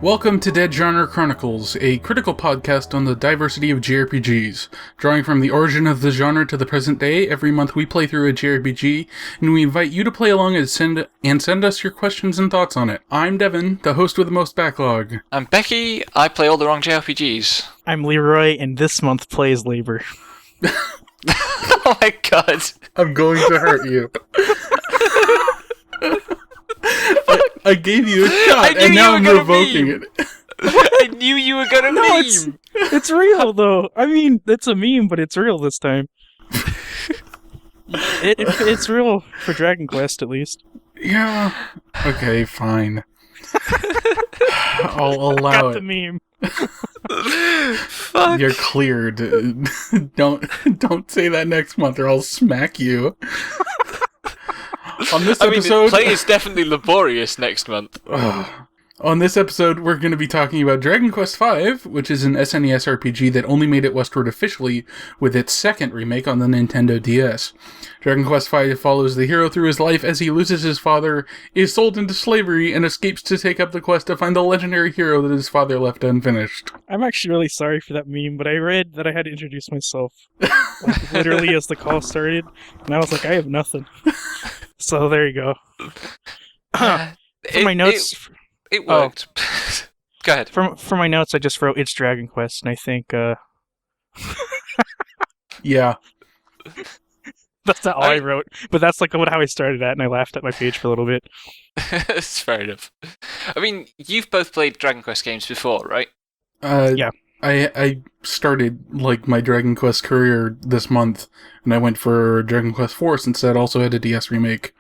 Welcome to Dead Genre Chronicles, a critical podcast on the diversity of JRPGs. Drawing from the origin of the genre to the present day, every month we play through a JRPG, and we invite you to play along and send us your questions and thoughts on it. I'm Devin, the host with the most backlog. I'm Becky, I play all the wrong JRPGs. I'm Leroy, and this month plays Labor. Oh my god. I'm going to hurt you. I gave you a shot, and now I'm revoking it. I knew you were gonna meme! It's real, though. I mean, it's a meme, but it's real this time. It's real for Dragon Quest, at least. Yeah. Okay, fine. I'll allow Got it. the meme. Fuck. You're cleared. Don't say that next month, or I'll smack you. On this episode, play is definitely laborious next month. On this episode, we're going to be talking about Dragon Quest V, which is an SNES RPG that only made it westward officially with its second remake on the Nintendo DS. Dragon Quest V follows the hero through his life as he loses his father, is sold into slavery, and escapes to take up the quest to find the legendary hero that his father left unfinished. I'm actually really sorry for that meme, but I read that I had to introduce myself, literally as the call started, and I was like, I have nothing. So there you go. For my notes... It worked. Go ahead. For my notes, I just wrote, it's Dragon Quest, and I think, Yeah. That's not all I wrote, but that's like how I started at, and I laughed at my page for a little bit. That's fair enough. I mean, you've both played Dragon Quest games before, right? Yeah. I started, my Dragon Quest career this month, and I went for Dragon Quest IV since that also had a DS remake.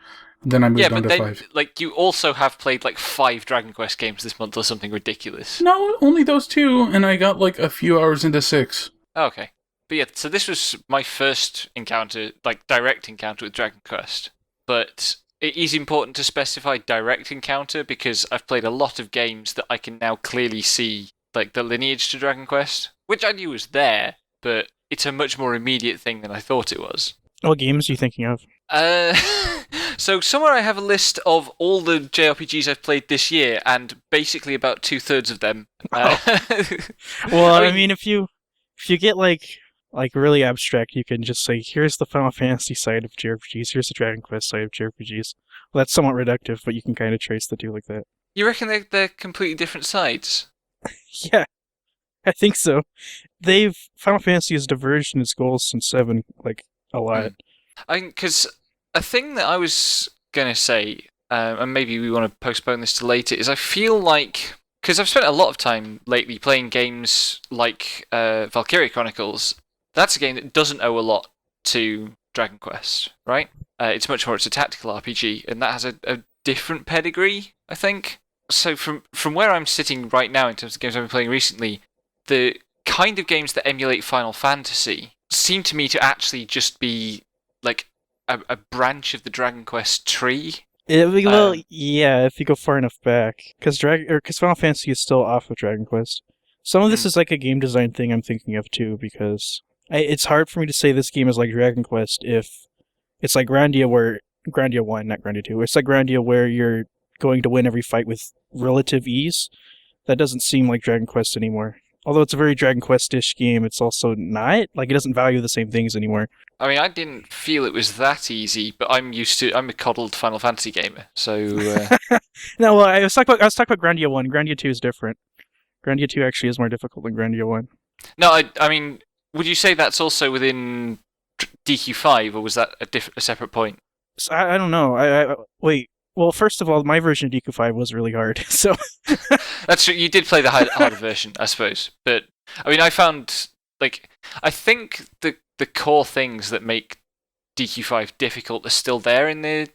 Then I moved on to 5. You also have played 5 Dragon Quest games this month or something ridiculous. No, only those 2, and I got a few hours into 6. Oh, okay. But yeah, so this was my first encounter, direct encounter with Dragon Quest. But it is important to specify direct encounter because I've played a lot of games that I can now clearly see, the lineage to Dragon Quest, which I knew was there, but it's a much more immediate thing than I thought it was. What games are you thinking of? So somewhere I have a list of all the JRPGs I've played this year, and basically about 2/3 of them. Well, I mean, if you get really abstract, you can just say, here's the Final Fantasy side of JRPGs, here's the Dragon Quest side of JRPGs. Well, that's somewhat reductive, but you can kind of trace the two like that. You reckon they're completely different sides? Yeah, I think so. Final Fantasy has diverged in its goals since 7, a lot. Because a thing that I was going to say, and maybe we want to postpone this to later, is I feel because I've spent a lot of time lately playing games like Valkyria Chronicles. That's a game that doesn't owe a lot to Dragon Quest, right? It's much more, it's a tactical RPG, and that has a different pedigree, I think. So from where I'm sitting right now in terms of games I've been playing recently, the kind of games that emulate Final Fantasy seem to me to actually just be a branch of the Dragon Quest tree. Yeah, if you go far enough back, because Final Fantasy is still off of Dragon Quest. Some of this is a game design thing I'm thinking of too, because it's hard for me to say this game is like Dragon Quest if it's like Grandia 1, not Grandia 2. It's like Grandia where you're going to win every fight with relative ease. That doesn't seem like Dragon Quest anymore. Although it's a very Dragon Quest-ish game, it's also not. It doesn't value the same things anymore. I mean, I didn't feel it was that easy, but I'm a coddled Final Fantasy gamer, so... No, well, I was talking about Grandia 1. Grandia 2 is different. Grandia 2 actually is more difficult than Grandia 1. No, I mean, would you say that's also within DQ5, or was that a separate point? So, I don't know. Wait. Well, first of all, my version of DQ5 was really hard, so... That's true, you did play the harder version, I suppose. But, I mean, I found, I think the core things that make DQ5 difficult are still there in the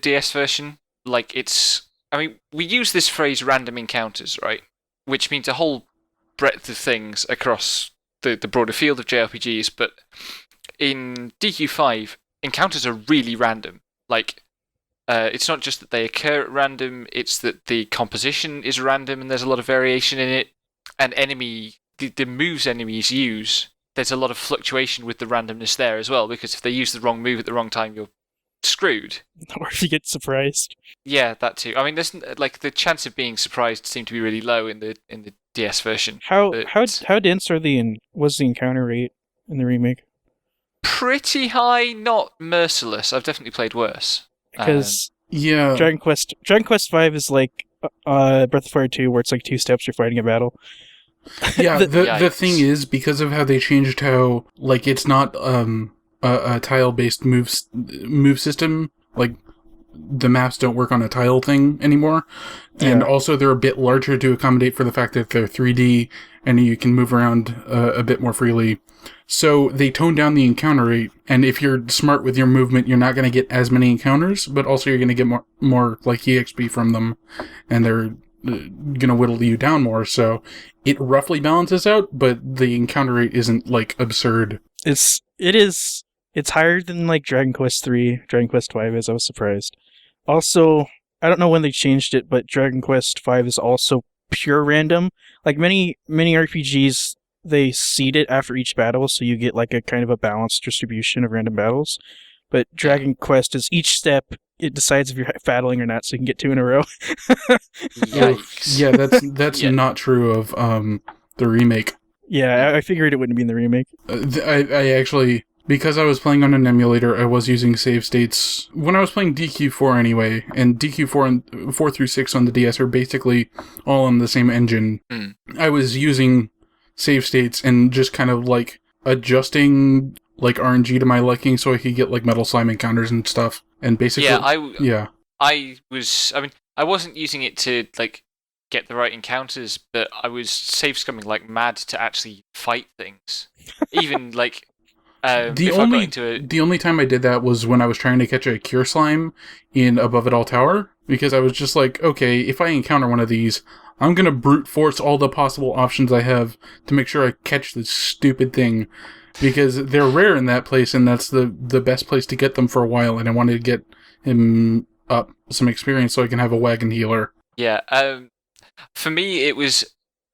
DS version. We use this phrase random encounters, right? Which means a whole breadth of things across the broader field of JRPGs, but in DQ5, encounters are really random. it's not just that they occur at random, it's that the composition is random and there's a lot of variation in it. And the moves enemies use, there's a lot of fluctuation with the randomness there as well, because if they use the wrong move at the wrong time, you're screwed. Or if you get surprised. Yeah, that too. I mean, there's like the chance of being surprised seemed to be really low in the DS version. How but dense was the encounter rate in the remake? pretty high, not merciless. I've definitely played worse. Because Yeah. Dragon Quest V is like Breath of Fire 2, where it's like 2 steps you're fighting a battle. Yeah, the Yikes. thing is, because of how they changed how, like, it's not a tile-based move system, like, the maps don't work on a tile thing anymore, and Yeah. also they're a bit larger to accommodate for the fact that they're 3D, and you can move around a bit more freely. So they toned down the encounter rate, and if you're smart with your movement, you're not going to get as many encounters, but also you're going to get more like EXP from them, and they're going to whittle you down more, so it roughly balances out, but the encounter rate isn't, like, absurd. It's higher than like Dragon Quest 3, Dragon Quest 5 is. I was surprised. Also, I don't know when they changed it, but Dragon Quest 5 is also pure random. Like many RPGs, they seed it after each battle, so you get like a kind of a balanced distribution of random battles. But Dragon Quest is each step, it decides if you're battling or not, so you can get 2 in a row. Yikes. Yeah, that's Yeah. not true of the remake. Yeah, I figured it wouldn't be in the remake. I actually, because I was playing on an emulator, I was using save states when I was playing DQ4 anyway, and DQ4 and 4 through 6 on the DS are basically all on the same engine. Mm. I was using save states and just kind of like adjusting like RNG to my liking so I could get like metal slime encounters and stuff. And basically, I wasn't using it to like get the right encounters, but I was save scumming like mad to actually fight things. Even like the only time I did that was when I was trying to catch a cure slime in Above It All Tower, because I was just like, okay, if I encounter one of these, I'm gonna brute force all the possible options I have to make sure I catch this stupid thing, because they're rare in that place, and that's the best place to get them for a while, and I wanted to get him up some experience so I can have a wagon healer. Yeah, for me it was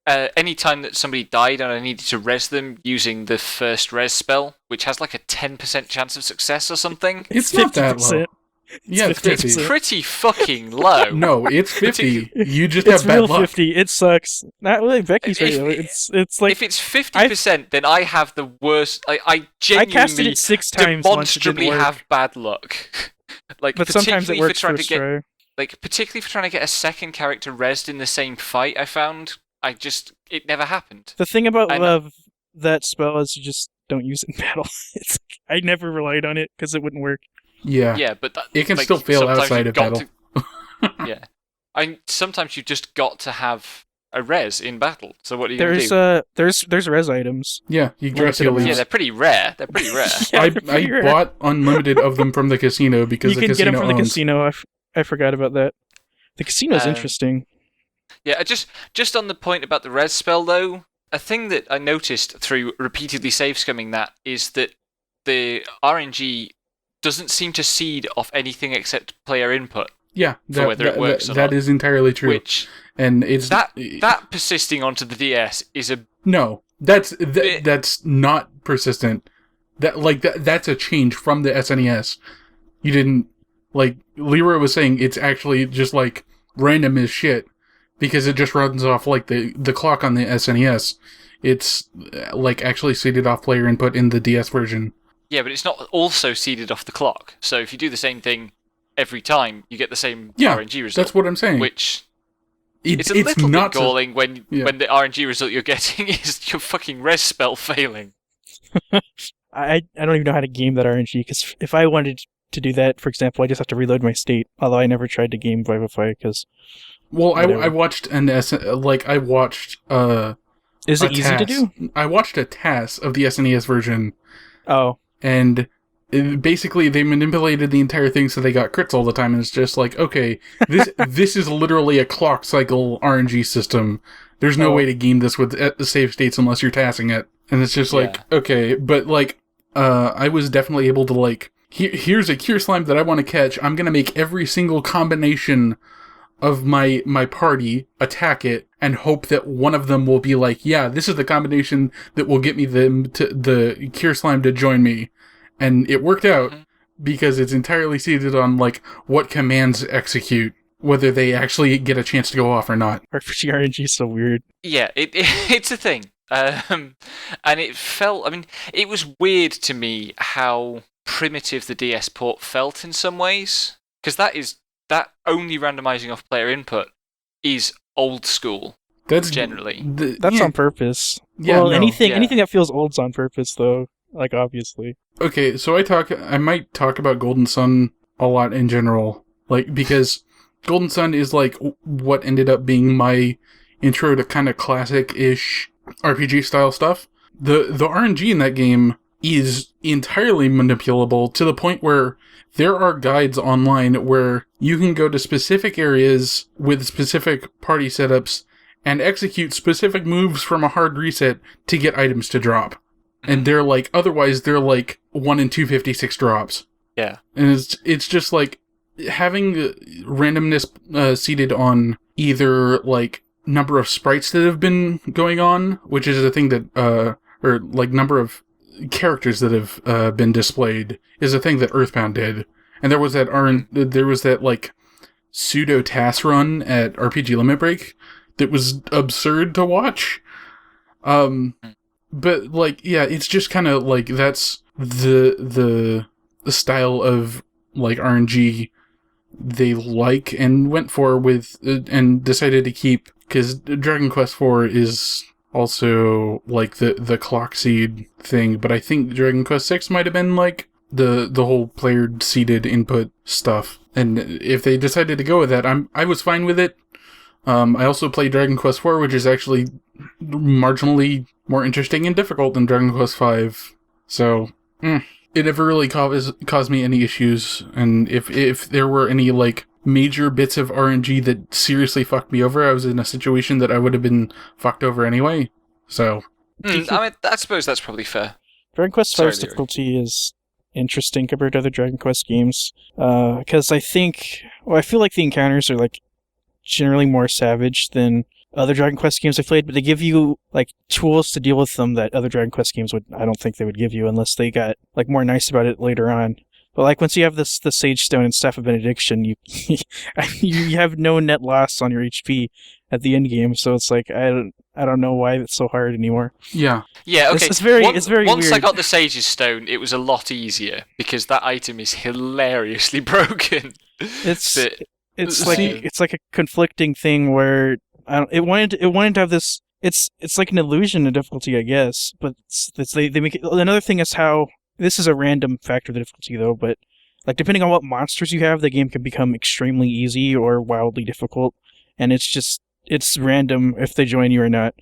any time that somebody died and I needed to res them using the first res spell, which has like a 10% chance of success or something. It's not that low. Yeah, it's 50. It's pretty fucking low. No, it's 50. You just It's have bad real luck. 50. It sucks. Not really. Becky's right. It's like if it's 50%, then I have the worst. I genuinely casted it 6 times once, it didn't demonstrably work. have bad luck. Like, But sometimes it particularly works for trying first to get, try. like particularly for trying to get a second character rezzed in the same fight. I found it never happened. The thing about I know. that spell is you just don't use it in battle. It's I never relied on it because it wouldn't work. Yeah. Yeah, but It can like, still fail sometimes outside you've of got battle. yeah, sometimes you've just got to have a res in battle. So what are you gonna There's do? there's res items. Yeah, you dress Limited your amounts. Yeah, leaves. they're pretty rare. They're pretty rare. Yeah, I they're pretty rare. bought unlimited of them from the casino because You the can get them casino from the owns. casino. I forgot about that. The casino's Um, interesting. Yeah, just on the point about the res spell though, a thing that I noticed through repeatedly save scumming that is that the RNG doesn't seem to seed off anything except player input, Yeah, for whether it works or that not. is entirely true. which And it's that persisting onto the DS is a no, that's not persistent. That's a change from the SNES. You didn't, like Leroy was saying, it's actually just like random as shit because it just runs off like the clock on the SNES. It's like actually seeded off player input in the DS version. yeah, but it's not also seeded off the clock. So if you do the same thing every time, you get the same Yeah, RNG result. That's what I'm saying. Which it's a little not bit galling when yeah. the RNG result you're getting is your fucking res spell failing. I don't even know how to game that RNG because if I wanted to do that, for example, I just have to reload my state. Although I never tried to game Vivify because. Well, whatever. I watched I watched Is it a easy to TAS. do? I watched a TAS of the SNES version, Oh, and basically they manipulated the entire thing so they got crits all the time, and it's just like, okay, this is literally a clock cycle RNG system. There's no Oh. way to game this with save states unless you're tassing it, and it's just like, okay, but like, I was definitely able to like here's a cure slime that I want to catch. I'm gonna make every single combination of my party attack it and hope that one of them will be like, yeah, this is the combination that will get me the cure slime to join me. And it worked out because it's entirely seated on like what commands execute, whether they actually get a chance to go off or not. RPG RNG is so weird. Yeah, it's a thing. And it felt, I mean, it was weird to me how primitive the DS port felt in some ways, because that only randomizing off player input is old school. That's generally. That's on purpose. Yeah, well, no. anything that feels old's on purpose, though. Like, obviously. Okay, so I might talk about Golden Sun a lot in general, like, because Golden Sun is like what ended up being my intro to kind of classic-ish RPG style stuff. The RNG in that game is entirely manipulable to the point where there are guides online where you can go to specific areas with specific party setups and execute specific moves from a hard reset to get items to drop. And they're like, otherwise they're like 1 in 256 drops. Yeah. And it's just like having randomness seated on either like number of sprites that have been going on, which is a thing that, or like number of characters that have been displayed, is a thing that Earthbound did. And there was that like pseudo task run at RPG Limit Break that was absurd to watch. But like, yeah, it's just kind of like that's the style of like RNG they like and went for with and decided to keep, because Dragon Quest IV is also like the clock seed thing, but I think Dragon Quest VI might have been like the whole player seeded input stuff. And if they decided to go with that, I was fine with it. I also played Dragon Quest IV, which is actually marginally more interesting and difficult than Dragon Quest V. So, it never really caused me any issues. And if there were any like major bits of RNG that seriously fucked me over, I was in a situation that I would have been fucked over anyway. So, I mean, I suppose that's probably fair. Dragon Quest V's difficulty is interesting compared to other Dragon Quest games, because I feel like the encounters are like generally more savage than other Dragon Quest games I've played, but they give you like tools to deal with them that other Dragon Quest games I don't think they would give you unless they got like more nice about it later on. But like once you have the Sage Stone and Staff of Benediction, you you have no net loss on your HP at the end game, so it's like I don't know why it's so hard anymore. Yeah. Yeah, okay. It's very Once weird. I got the Sage's Stone, it was a lot easier because that item is hilariously broken. It's like a conflicting thing where it wanted to have this. It's like an illusion of difficulty, I guess. But they make it. Another thing is how this is a random factor of the difficulty, though. But like depending on what monsters you have, the game can become extremely easy or wildly difficult, and it's random if they join you or not.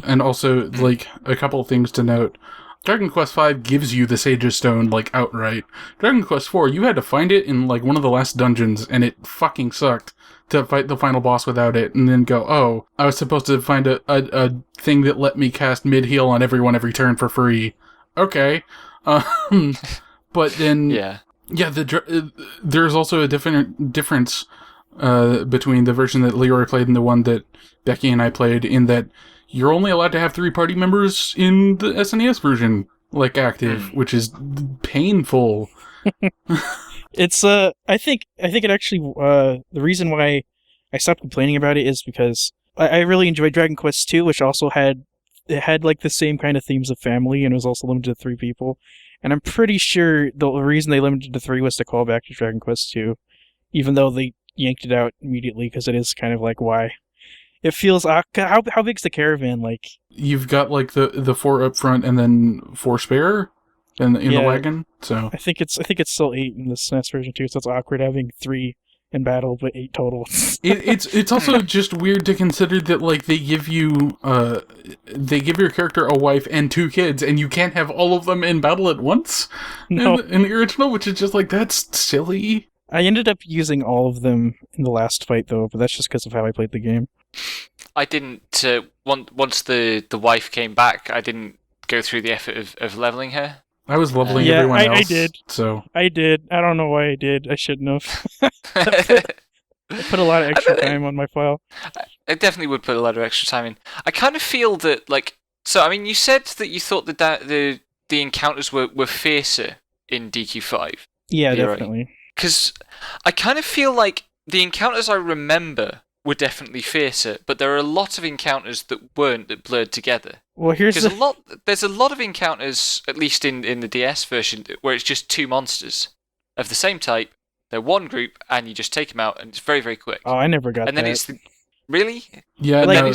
And also, like, a couple of things to note. Dragon Quest V gives you the Sage's Stone, like, outright. Dragon Quest IV, you had to find it in, like, one of the last dungeons, and it fucking sucked to fight the final boss without it, and then go, oh, I was supposed to find a thing that let me cast mid-heal on everyone every turn for free. Okay. But then... Yeah, there's also a difference between the version that Leroy played and the one that Becky and I played, in that you're only allowed to have 3 party members in the SNES version, like, active, which is painful. It's I think it actually the reason why I stopped complaining about it is because I really enjoyed Dragon Quest II, which also had like the same kind of themes of family, and it was also limited to 3 people. And I'm pretty sure the reason they limited to 3 was to call back to Dragon Quest II, even though they yanked it out immediately, because it is kind of like, why? It feels... how big's the caravan? Like, you've got like the 4 up front and then 4 spare in the wagon. So I think it's still 8 in the SNES version too. So it's awkward having 3 in battle, but 8 total. it's also just weird to consider that like they give your character a wife and 2 kids, and you can't have all of them in battle at once. No. In the original, which is just like, that's silly. I ended up using all of them in the last fight though, but that's just because of how I played the game. I didn't. Once the wife came back, I didn't go through the effort of leveling her. I was leveling Yeah, everyone else. I did. So I did. I don't know why I did. I shouldn't have. I put a lot of extra time on my file. I definitely would put a lot of extra time in. I kind of feel that, like, so I mean, you said that you thought that the encounters were fiercer in DQ5. Yeah, You're right. definitely. Because I kind of feel like the encounters I remember were definitely fiercer, but there are a lot of encounters that weren't, that blurred together. Well, there's a lot of encounters, at least in the DS version, where it's just two monsters of the same type. They're one group, and you just take them out, and it's very, very quick. Oh, I never got and that. then it's really yeah, like no,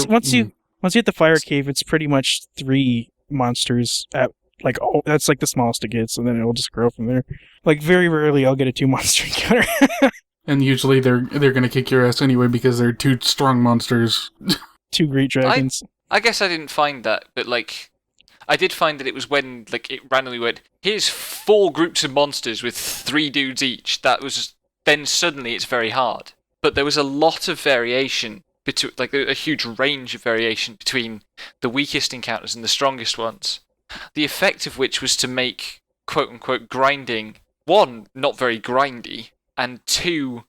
once you hit the fire cave, it's pretty much 3 monsters at like that's like the smallest it gets, and then it'll just grow from there. Like very rarely I'll get a 2 monster encounter. and usually they're gonna kick your ass anyway because they're 2 strong monsters. 2 great dragons. I guess I didn't find that, but like I did find that it was when like it randomly went, here's 4 groups of monsters with 3 dudes each. That was then suddenly it's very hard. But there was a lot of variation between, like a huge range of variation between the weakest encounters and the strongest ones. The effect of which was to make quote unquote grinding, 1, not very grindy, and 2,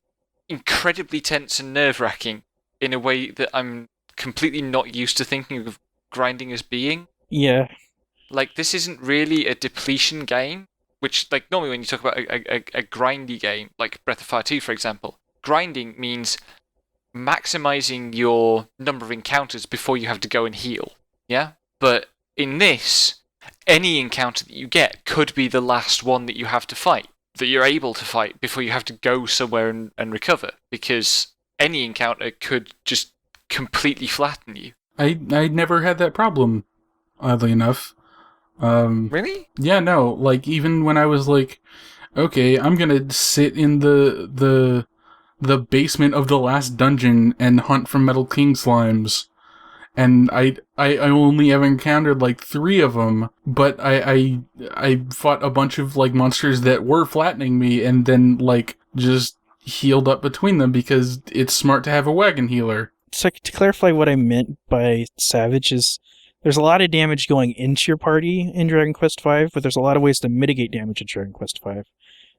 incredibly tense and nerve-wracking in a way that I'm completely not used to thinking of grinding as being. Yeah. Like, this isn't really a depletion game, which, like, normally when you talk about a grindy game, like Breath of Fire 2, for example, grinding means maximizing your number of encounters before you have to go and heal, yeah? But in this, any encounter that you get could be the last one that you have to fight, that you're able to fight before you have to go somewhere and recover, because any encounter could just completely flatten you. I never had that problem, oddly enough. Really? Yeah, no. Like even when I was like, okay, I'm gonna sit in the basement of the last dungeon and hunt for Metal King slimes, and I only ever encountered like 3 of them, but I fought a bunch of like monsters that were flattening me, and then like just healed up between them because it's smart to have a wagon healer. So to clarify what I meant by savage is there's a lot of damage going into your party in Dragon Quest V, but there's a lot of ways to mitigate damage in Dragon Quest V.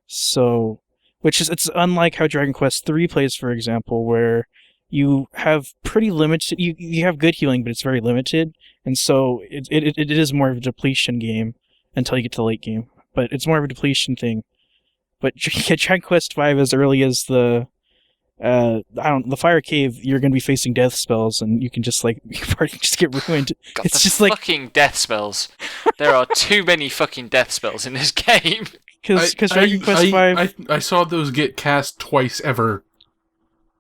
So, it's unlike how Dragon Quest III plays, for example, where you have pretty limited, you have good healing, but it's very limited, and so it is more of a depletion game until you get to the late game. But it's more of a depletion thing. But Dragon Quest V, as early as the fire cave, you're going to be facing death spells, and you can just like your party just get ruined. God, it's just fucking death spells. There are too many fucking death spells in this game. Because Dragon Quest V, I saw those get cast twice ever.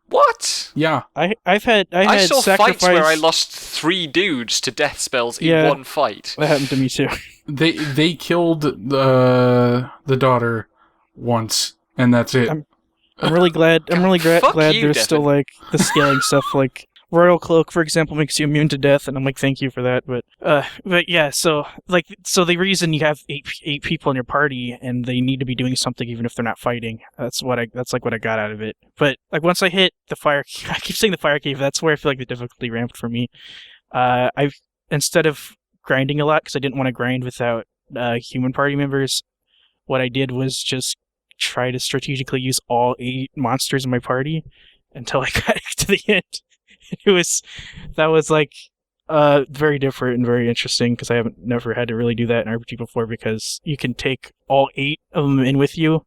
What? Yeah, I saw sacrifice... fights where I lost 3 dudes to death spells in one fight. That happened to me too. They killed the daughter once, and that's it. I'm really glad. Glad there's still like the scaling stuff. Like Royal Cloak, for example, makes you immune to death, and I'm like, thank you for that. But yeah. So the reason you have eight people in your party and they need to be doing something even if they're not fighting. That's what I got out of it. But like once I hit the fire, I keep saying the fire cave. That's where I feel like the difficulty ramped for me. I've instead of grinding a lot because I didn't want to grind without human party members. What I did was just try to strategically use all 8 monsters in my party until I got to the end. That was like very different and very interesting because I never had to really do that in RPG before because you can take all 8 of them in with you,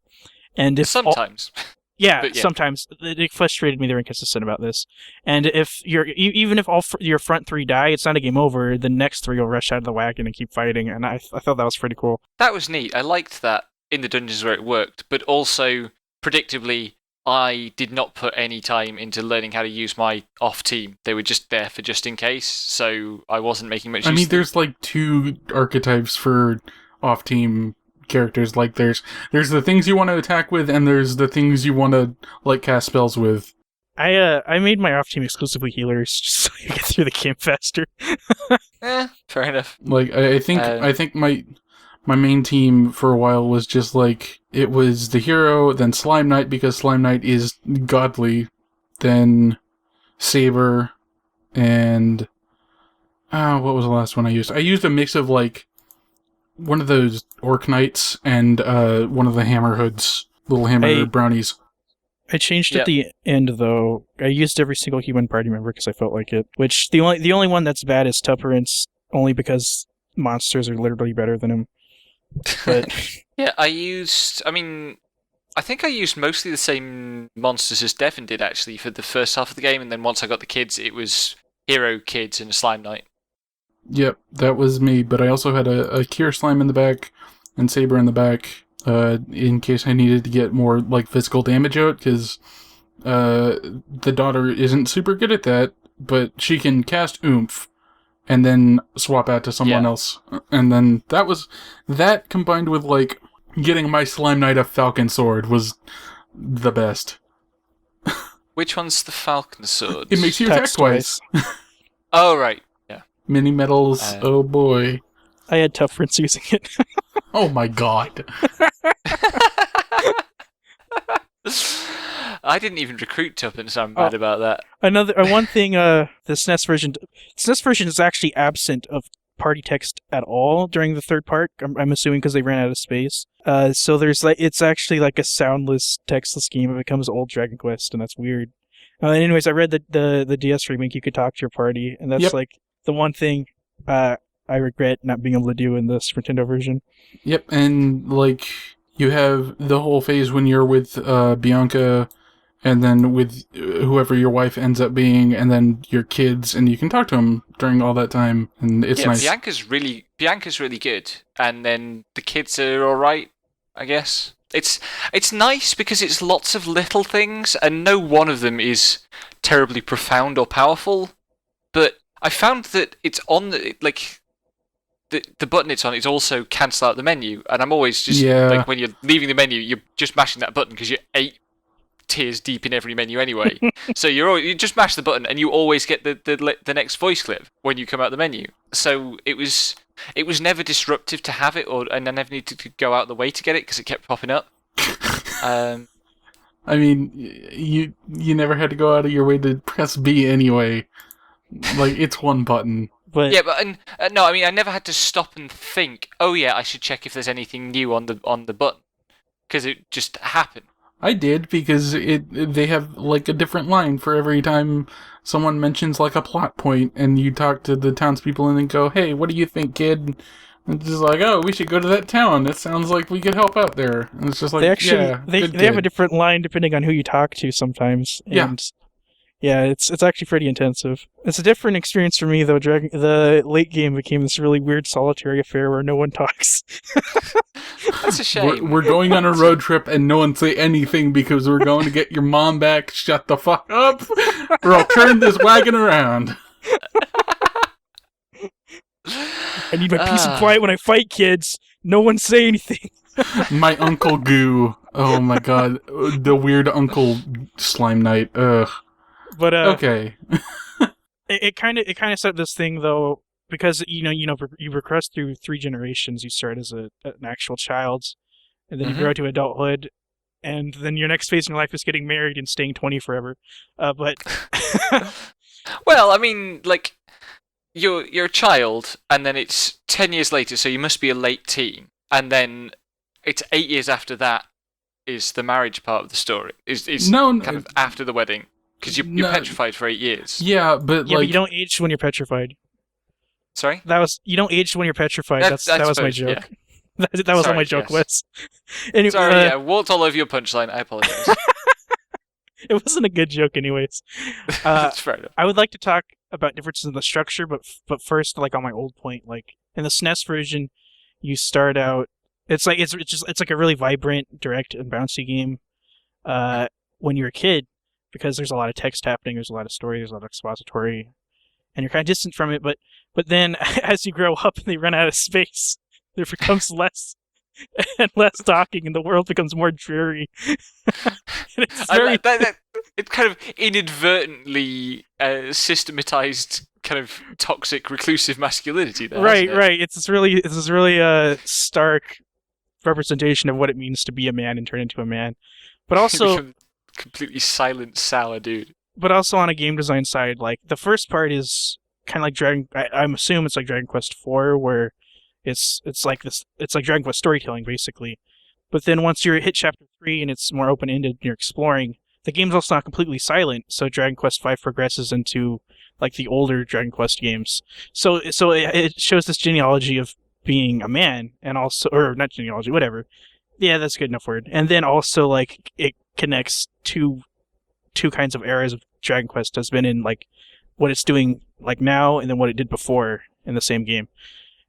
and if sometimes. Yeah, sometimes it frustrated me. They're inconsistent about this, and if even if your front 3 die, it's not a game over. The next 3 will rush out of the wagon and keep fighting, and I thought that was pretty cool. That was neat. I liked that in the dungeons where it worked, but also predictably, I did not put any time into learning how to use my off team. They were just there for just in case, so I wasn't making much use. I mean, there's like 2 archetypes for off team characters. Like there's the things you want to attack with, and there's the things you want to like cast spells with. I made my off team exclusively healers just so I could get through the game faster. Fair enough. Like I think my main team for a while was just like it was the hero, then Slime Knight because Slime Knight is godly, then Saber, and what was the last one I used? I used a mix of like one of those orc knights and one of the hammer hoods, little hammer brownies. I changed at the end, though. I used every single human party member because I felt like it. Which the only one that's bad is Tupperance, only because monsters are literally better than him. But yeah, I think I used mostly the same monsters as Devin did, actually, for the first half of the game, and then once I got the kids, it was Hero Kids and a Slime Knight. Yep, that was me, but I also had a Cure Slime in the back and Saber in the back, in case I needed to get more, like, physical damage out, because the daughter isn't super good at that, but she can cast Oomph, and then swap out to someone else. And then that combined with, like, getting my Slime Knight a Falcon Sword was the best. Which one's the Falcon Sword? It makes you attack twice. Oh, right. Yeah. Mini medals, oh boy. I had Tufference using it. Oh my god. I didn't even recruit Tuppence, so I'm bad about that. One thing, the SNES version is actually absent of party text at all during the third part. I'm assuming because they ran out of space. So it's actually like a soundless, textless game. It becomes old Dragon Quest, and that's weird. Anyways, I read the DS remake. You could talk to your party, and that's like the one thing I regret not being able to do in the Super Nintendo version. Yep, and like you have the whole phase when you're with Bianca, and then with whoever your wife ends up being, and then your kids, and you can talk to them during all that time, and it's nice. Bianca's really good, and then the kids are all right, I guess. It's nice because it's lots of little things, and no one of them is terribly profound or powerful. But I found that it's on the button it's on is also cancel out the menu, and I'm always just like when you're leaving the menu, you're just mashing that button because you're 8 tiers deep in every menu anyway. So you just mash the button, and you always get the next voice clip when you come out the menu. So it was never disruptive to have it, and I never needed to go out the way to get it because it kept popping up. I mean, you never had to go out of your way to press B anyway. Like, it's one button. But no, I mean, I never had to stop and think, oh yeah, I should check if there's anything new on the button, because it just happened. I did, because they have like a different line for every time someone mentions like a plot point, and you talk to the townspeople and then go, "Hey, what do you think, kid?" And it's just like, "Oh, we should go to that town. It sounds like we could help out there." And it's just like, they have a different line depending on who you talk to sometimes. And yeah, it's actually pretty intensive. It's a different experience for me though. The late game became this really weird solitary affair where no one talks. That's a shame. We're going on a road trip and no one say anything because we're going to get your mom back. Shut the fuck up, or I'll turn this wagon around. I need my peace and quiet when I fight, kids. No one say anything. My Uncle Goo. Oh my god, the weird Uncle Slime Knight. Ugh. But okay. it kind of set this thing though, because you progress through 3 generations. You start as an actual child, and then you grow to adulthood, and then your next phase in your life is getting married and staying 20 forever. But well, I mean, like you're a child, and then it's 10 years later, so you must be a late teen, and then it's 8 years after that is the marriage part of the story. Is kind of after the wedding. Because you're petrified for 8 years. Yeah, but but you don't age when you're petrified. Sorry? You don't age when you're petrified. That was my joke. Yeah. that was what my joke was. Anyway, sorry, walked all over your punchline. I apologize. It wasn't a good joke, anyways. That's fair enough. I would like to talk about differences in the structure, but first, like on my old point, like in the SNES version, you start out. It's like a really vibrant, direct, and bouncy game. When you're a kid. Because there's a lot of text happening, there's a lot of story, there's a lot of expository, and you're kind of distant from it. But then, as you grow up and they run out of space, there becomes less and less talking, and the world becomes more dreary. It's kind of inadvertently systematized, kind of toxic, reclusive masculinity. There, right. It's this really stark representation of what it means to be a man and turn into a man, but also. Completely silent, sour dude. But also on a game design side, like the first part is kind of like I'm assuming it's like Dragon Quest IV, where It's like this. It's like Dragon Quest storytelling, basically. But then once you hit chapter 3 and it's more open ended, and you're exploring. The game's also not completely silent, so Dragon Quest V progresses into like the older Dragon Quest games. So it shows this genealogy of being a man, and also, or not genealogy, whatever. Yeah, that's a good enough word. And then also like it connects two kinds of eras of Dragon Quest has been in like what it's doing like now, and then what it did before in the same game.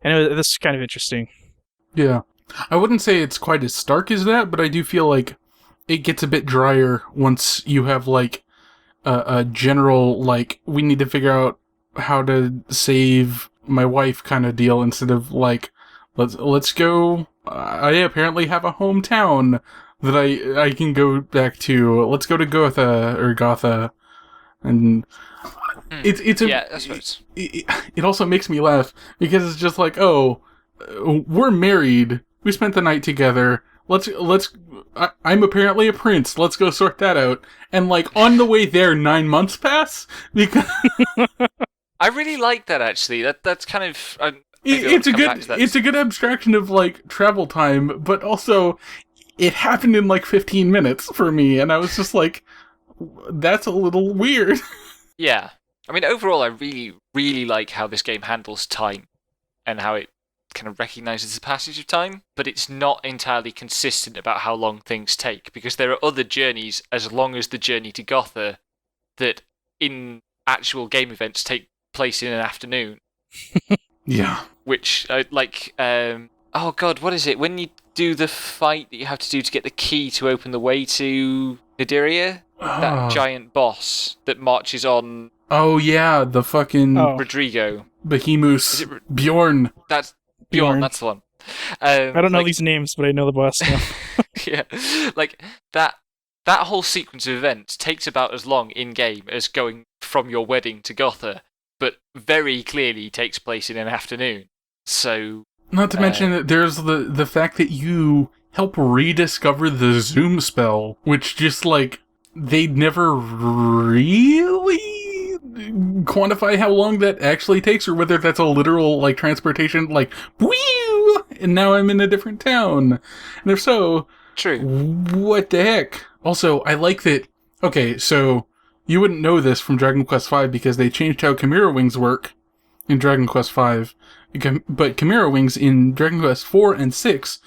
And this is kind of interesting. Yeah. I wouldn't say it's quite as stark as that, but I do feel like it gets a bit drier once you have, like, a general, like, we need to figure out how to save my wife kind of deal, instead of, like, let's go, I apparently have a hometown that I can go back to. Let's go to Gotha, and it's a... Yeah, that's what it also makes me laugh, because it's just like, oh, we're married, we spent the night together, I'm apparently a prince, let's go sort that out. And like on the way there 9 months pass, because I really like that, actually. That's kind of it's a good abstraction of like travel time, but also it happened in like 15 minutes for me, and I was just like, that's a little weird. Yeah. I mean, overall, I really, really like how this game handles time and how it kind of recognizes the passage of time, but it's not entirely consistent about how long things take, because there are other journeys as long as the journey to Gotha that in actual game events take place in an afternoon. Yeah. Which, oh god, what is it? When you do the fight that you have to do to get the key to open the way to Nidiria? That giant boss that marches on... Oh yeah, the fucking... Rodrigo. Behemoth. Bjorn. That's Bjorn, that's the one. I don't know these names, but I know the boss now. Yeah, like, that whole sequence of events takes about as long in-game as going from your wedding to Gotha, but very clearly takes place in an afternoon. So... Not to mention that there's the fact that you help rediscover the Zoom spell, which just, like, they'd never really quantify how long that actually takes, or whether that's a literal, like, transportation, like, whew, and now I'm in a different town. And if so, true. What the heck? Also, I like that, okay, so you wouldn't know this from Dragon Quest V because they changed how Chimera Wings work in Dragon Quest V, but Chimera Wings in Dragon Quest 4 and 6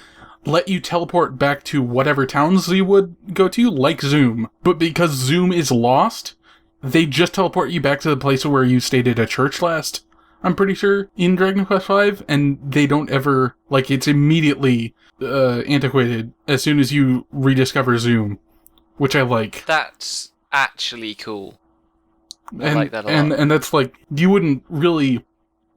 let you teleport back to whatever towns you would go to, like Zoom. But because Zoom is lost, they just teleport you back to the place where you stayed at a church last, I'm pretty sure, in Dragon Quest V, and they don't ever, like, it's immediately antiquated as soon as you rediscover Zoom, which I like. That's actually cool. I like that a lot. And that's like, you wouldn't really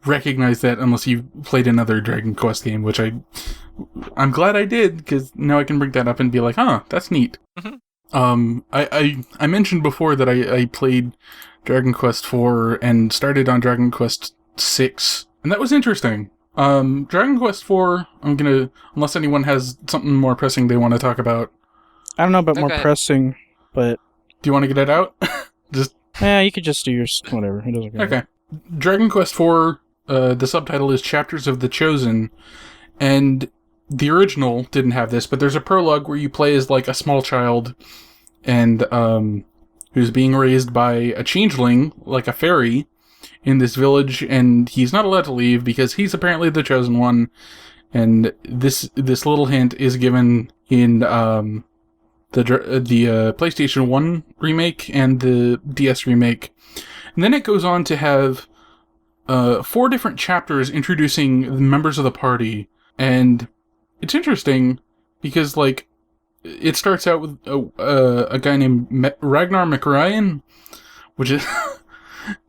recognize that unless you've played another Dragon Quest game, which I'm glad I did, because now I can bring that up and be like, that's neat. Mm-hmm. I mentioned before that I played Dragon Quest 4 and started on Dragon Quest 6, and that was interesting. Dragon Quest 4, I'm gonna, unless anyone has something more pressing they want to talk about. I don't know about more pressing, but... Do you want to get it out? You could just do yours, whatever, it doesn't matter. Okay. Dragon Quest 4, the subtitle is Chapters of the Chosen, and the original didn't have this, but there's a prologue where you play as, like, a small child, and, who's being raised by a changeling, like a fairy, in this village, and he's not allowed to leave because he's apparently the chosen one, and this little hint is given in, the PlayStation 1 remake and the DS remake. And then it goes on to have 4 different chapters introducing members of the party, and it's interesting because, like, it starts out with a guy named Ragnar McRyan, which is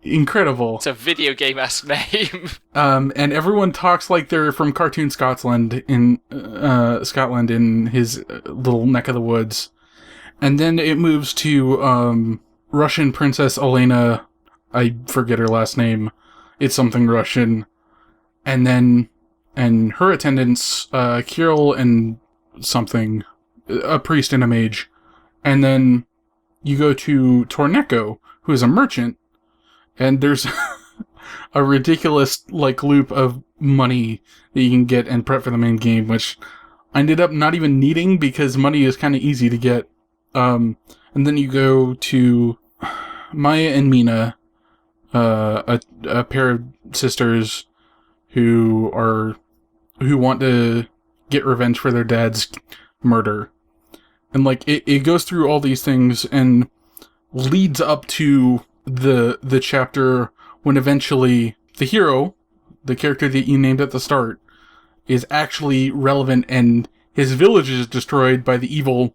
incredible. It's a video game-esque name. And everyone talks like they're from cartoon Scotland in his little neck of the woods. And then it moves to Russian Princess Elena. I forget her last name. It's something Russian. And her attendants, Kirill and something, a priest and a mage. And then you go to Torneko, who is a merchant, and there's a ridiculous like loop of money that you can get and prep for the main game, which I ended up not even needing because money is kind of easy to get. And then you go to Maya and Mina, a pair of sisters who want to get revenge for their dad's murder. And like it goes through all these things and leads up to the chapter when eventually the hero, the character that you named at the start, is actually relevant and his village is destroyed by the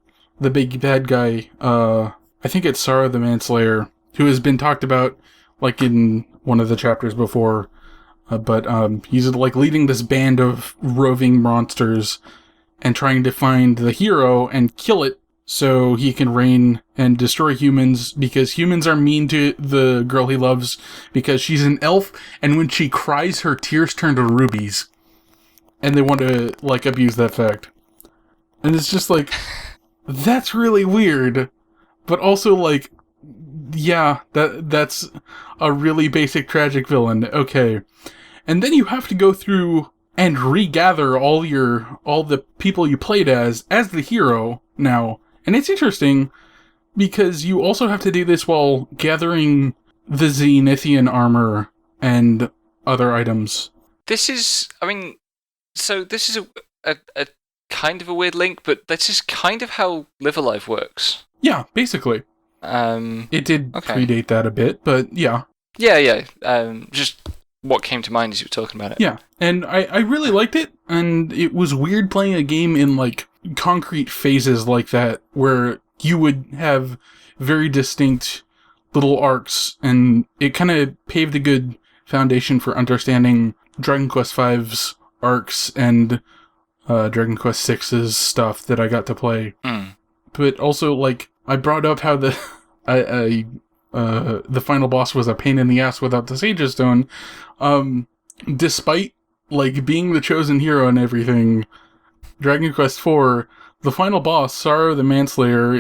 big bad guy, I think it's Sorrow the Manslayer, who has been talked about like in one of the chapters before, but he's like leading this band of roving monsters and trying to find the hero and kill it so he can reign and destroy humans, because humans are mean to the girl he loves because she's an elf, and when she cries, her tears turn to rubies. And they want to, like, abuse that fact. And it's just like, that's really weird. But also, like, yeah, that's a really basic tragic villain. Okay. And then you have to go through and regather all the people you played as the hero now. And it's interesting because you also have to do this while gathering the Zenithian armor and other items. This is a kind of a weird link, but this is kind of how Live Alive works. Yeah, basically. It did predate that a bit, but yeah. Yeah. Just what came to mind as you were talking about it. Yeah, and I really liked it, and it was weird playing a game in, like, concrete phases like that, where you would have very distinct little arcs, and it kind of paved a good foundation for understanding Dragon Quest V's arcs and Dragon Quest VI's stuff that I got to play. But also, like, I brought up how the final boss was a pain in the ass without the Sage's Stone. Despite, like, being the chosen hero and everything, Dragon Quest IV, the final boss, Sorrow the Manslayer,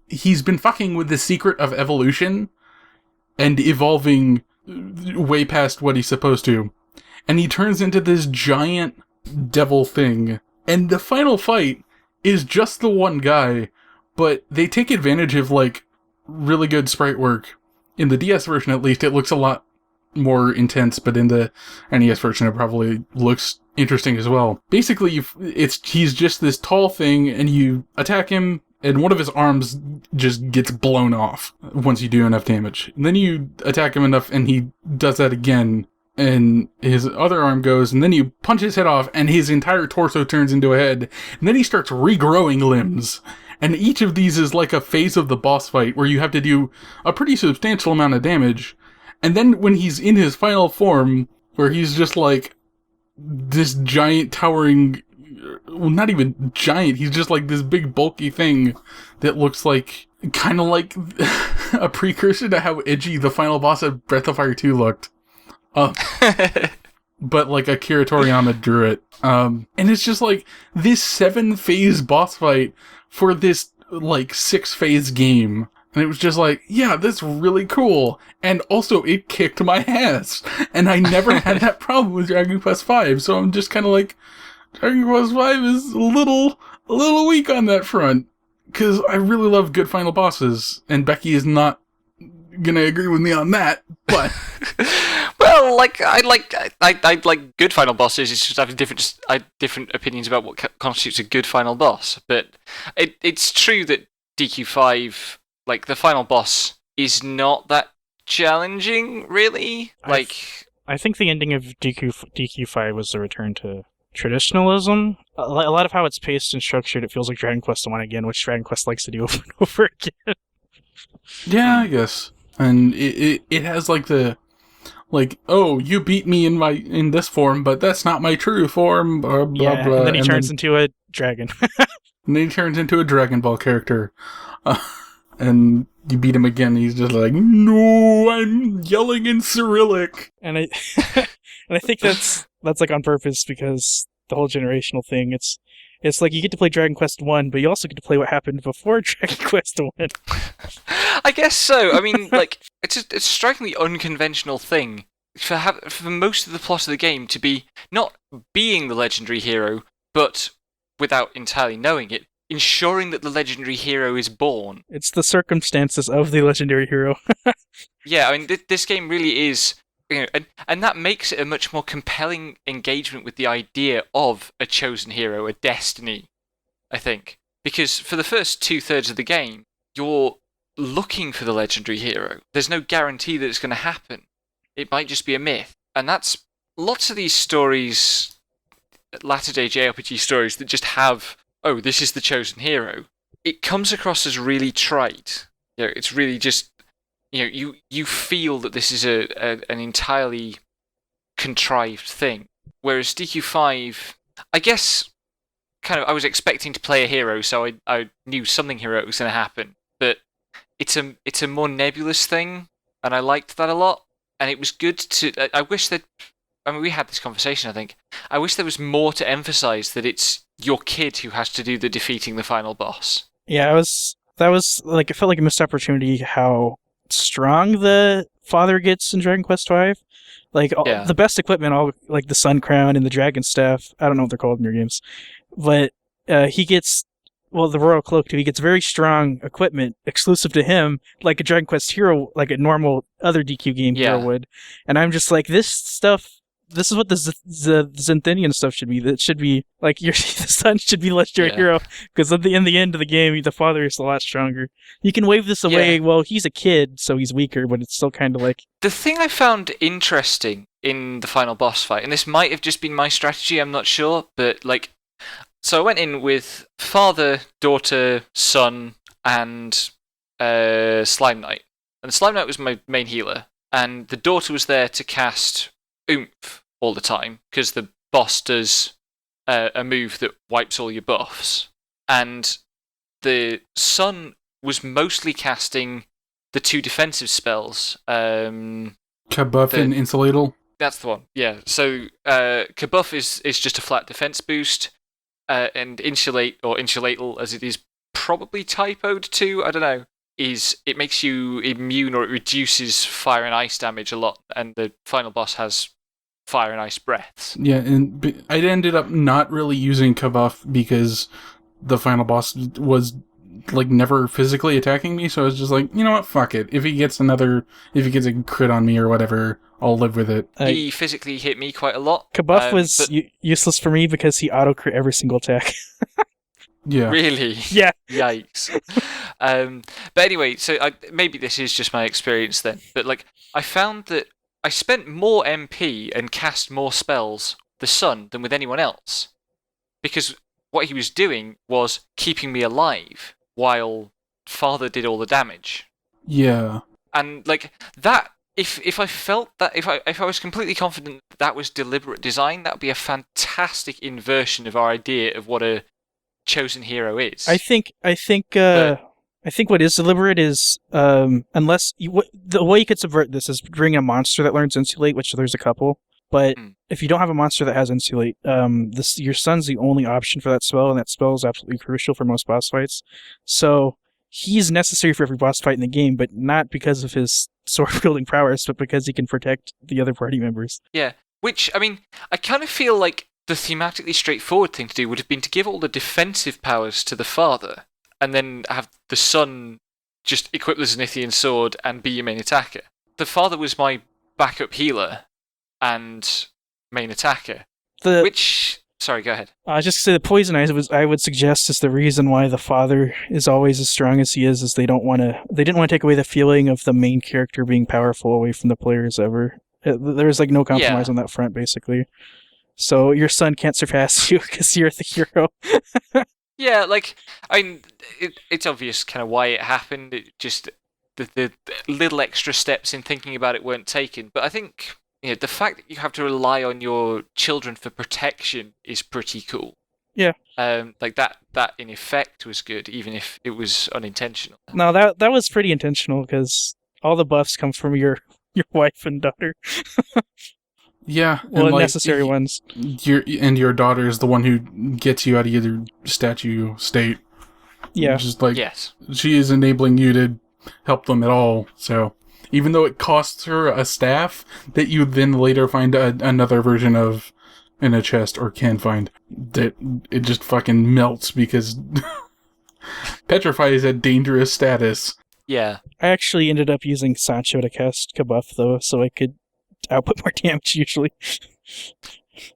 he's been fucking with the secret of evolution and evolving way past what he's supposed to. And he turns into this giant devil thing. And the final fight is just the one guy, but they take advantage of, like, really good sprite work. In the DS version, at least, it looks a lot more intense, but in the NES version, it probably looks interesting as well. Basically, he's just this tall thing, and you attack him, and one of his arms just gets blown off once you do enough damage. And then you attack him enough, and he does that again, and his other arm goes, and then you punch his head off, and his entire torso turns into a head, and then he starts regrowing limbs. And each of these is like a phase of the boss fight, where you have to do a pretty substantial amount of damage. And then when he's in his final form, where he's just like this giant towering, well, not even giant, he's just like this big bulky thing that looks like, kind of like a precursor to how edgy the final boss of Breath of Fire 2 looked. But like a Kira Toriyama drew it. And it's just like this 7-phase boss fight for this like 6-phase game. And it was just like, yeah, that's really cool. And also, it kicked my ass. And I never had that problem with Dragon Quest V. So I'm just kind of like, Dragon Quest V is a little weak on that front. Because I really love good final bosses. And Becky is not gonna agree with me on that. But well, like I like good final bosses. It's just I have different opinions about what constitutes a good final boss. But it's true that DQ5, like the final boss, is not that challenging, really. I think the ending of DQ5 was the return to traditionalism. A lot of how it's paced and structured, it feels like Dragon Quest 1 again, which Dragon Quest likes to do over and over again. Yeah, I guess. And it has like the, like, oh, you beat me in this form, but that's not my true form, blah, blah, blah. And then he turns into a dragon. And then he turns into a Dragon Ball character. And you beat him again, and he's just like, no, I'm yelling in Cyrillic. And I think that's like on purpose, because the whole generational thing, it's It's like you get to play Dragon Quest 1, but you also get to play what happened before Dragon Quest 1. I guess so. I mean, like, it's a strikingly unconventional thing for most of the plot of the game to be not being the legendary hero, but without entirely knowing it, ensuring that the legendary hero is born. It's the circumstances of the legendary hero. Yeah, I mean, this game really is, and that makes it a much more compelling engagement with the idea of a chosen hero, a destiny, I think. Because for the first 2/3 of the game, you're looking for the legendary hero. There's no guarantee that it's going to happen. It might just be a myth. And that's lots of these stories, latter-day JRPG stories, that just have, oh, this is the chosen hero. It comes across as really trite. It's really just, you feel that this is an entirely contrived thing. Whereas DQ5, I guess, I was expecting to play a hero, so I knew something heroic was going to happen. But it's a more nebulous thing, and I liked that a lot. And it was good to. I wish that. I mean, we had this conversation, I think. I wish there was more to emphasize that it's your kid who has to do the defeating the final boss. Yeah, that was like, it felt like a missed opportunity how strong the father gets in Dragon Quest V. Like, the best equipment, all like the Sun Crown and the Dragon Staff. I don't know what they're called in your games. But he gets, the Royal Cloak too. He gets very strong equipment exclusive to him, like a Dragon Quest hero, like a normal other DQ game hero would. And I'm just like, this is what the Zenthinian stuff should be. That should be like the son should be legendary hero, because in the end of the game, the father is a lot stronger. You can wave this away. Yeah. Well, he's a kid, so he's weaker, but it's still kind of like the thing I found interesting in the final boss fight, and this might have just been my strategy. I'm not sure, but like. So I went in with father, daughter, son, and Slime Knight. And Slime Knight was my main healer. And the daughter was there to cast Oomph all the time, because the boss does a move that wipes all your buffs. And the son was mostly casting the 2 defensive spells. Kabuff and Insulatal? That's the one, yeah. So Kabuff is just a flat defense boost. And Insulate, or Insulatal, as it is probably typoed to, I don't know, it makes you immune, or it reduces fire and ice damage a lot, and the final boss has fire and ice breaths. Yeah, and I ended up not really using Kabuff because the final boss was like never physically attacking me, so I was just like, you know what, fuck it. If he gets a crit on me or whatever, I'll live with it. He physically hit me quite a lot. Kabuff was useless for me because he auto-crit every single attack. Yeah. Really? Yeah. Yikes. But anyway, so maybe this is just my experience then, but like, I found that I spent more MP and cast more spells the Sun than with anyone else. Because what he was doing was keeping me alive while father did all the damage. Yeah. And like that, if I felt that, if I was completely confident that was deliberate design, that would be a fantastic inversion of our idea of what a chosen hero is. I think what is deliberate is the way you could subvert this is bring a monster that learns Insulate, which there's a couple. But if you don't have a monster that has Insulate, your son's the only option for that spell, and that spell is absolutely crucial for most boss fights. So he's necessary for every boss fight in the game, but not because of his sword-wielding prowess, but because he can protect the other party members. Yeah, which, I mean, I kind of feel like the thematically straightforward thing to do would have been to give all the defensive powers to the father, and then have the son just equip the Zenithian sword and be your main attacker. The father was my backup healer and main attacker. Sorry, go ahead. I was just going to say the poison I would suggest is the reason why the father is always as strong as he is they didn't want to take away the feeling of the main character being powerful away from the players ever. There's like no compromise on that front, basically. So your son can't surpass you because you're the hero. Yeah, like, I mean, it's obvious kind of why it happened. It just, the little extra steps in thinking about it weren't taken. But I think, the fact that you have to rely on your children for protection is pretty cool. Yeah. Like that in effect was good, even if it was unintentional. No, that was pretty intentional, because all the buffs come from your wife and daughter. Yeah, Well, and like necessary ones. your daughter is the one who gets you out of your statue state. Yeah. Just like Yes. she is enabling you to help them at all. So even though it costs her a staff that you then later find another version of in a chest or can find, that it just fucking melts because Petrify is a dangerous status. Yeah. I actually ended up using Sancho to cast Kabuff, though, so I could output more damage usually,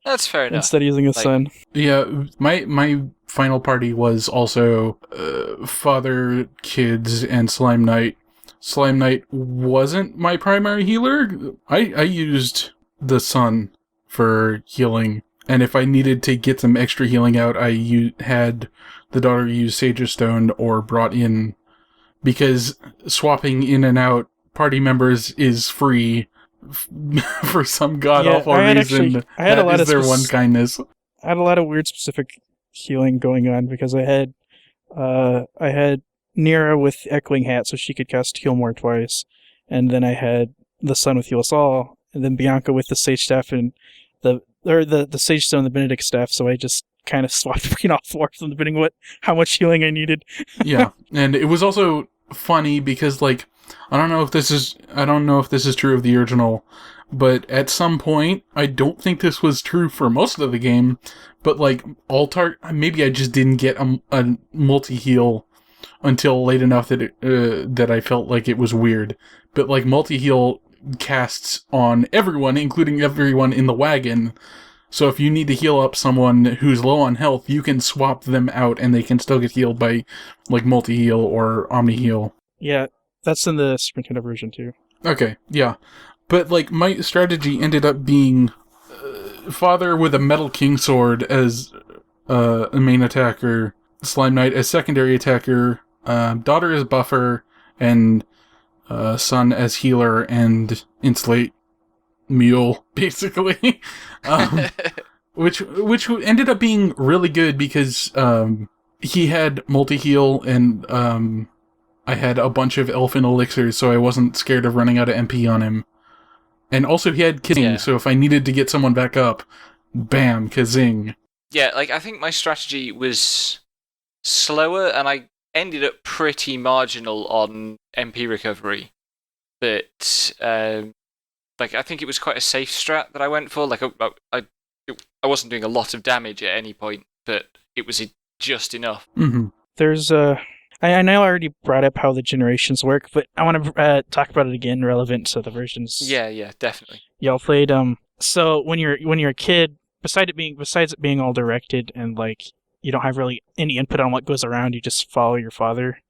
That's fair enough. instead of using the sun. Yeah, my final party was also Father, Kids, and Slime Knight. Slime Knight wasn't my primary healer. I used the sun for healing, and if I needed to get some extra healing out, I had the daughter use Sage's Stone or brought in, because swapping in and out party members is free for some god-awful reason. That is their one kindness. I had a lot of weird specific healing going on because I had Nira with Echoing Hat, so she could cast Heal More twice, and then I had the Sun with Heal Us All, and then Bianca with the Sage Staff and the Sage Stone, and the Benedict Staff. So I just kind of swapped between all four of them depending how much healing I needed. Yeah, and it was also funny because, like, I don't know if this is true of the original, but at some point, I don't think this was true for most of the game, but like maybe I just didn't get a multi-heal until late enough that I felt like it was weird. But like multi-heal casts on everyone, including everyone in the wagon. So if you need to heal up someone who's low on health, you can swap them out and they can still get healed by like multi-heal or omni-heal. Yeah, that's in the Super Nintendo version too. Okay, yeah. But like my strategy ended up being Father with a Metal King Sword as a main attacker, Slime Knight as secondary attacker, Daughter as buffer, and Son as healer and Insulate Mule, basically. Which ended up being really good because he had multi-heal and I had a bunch of Elfin Elixirs, so I wasn't scared of running out of MP on him. And also he had Kizing, so if I needed to get someone back up, bam, Kizing. Yeah, like I think my strategy was slower and I ended up pretty marginal on MP recovery. But like I think it was quite a safe strat that I went for. Like I wasn't doing a lot of damage at any point, but it was just enough. Mm-hmm. There's I know I already brought up how the generations work, but I want to talk about it again, relevant to the versions. Yeah, definitely. Y'all played. So when you're a kid, besides it being all directed and like you don't have really any input on what goes around, you just follow your father.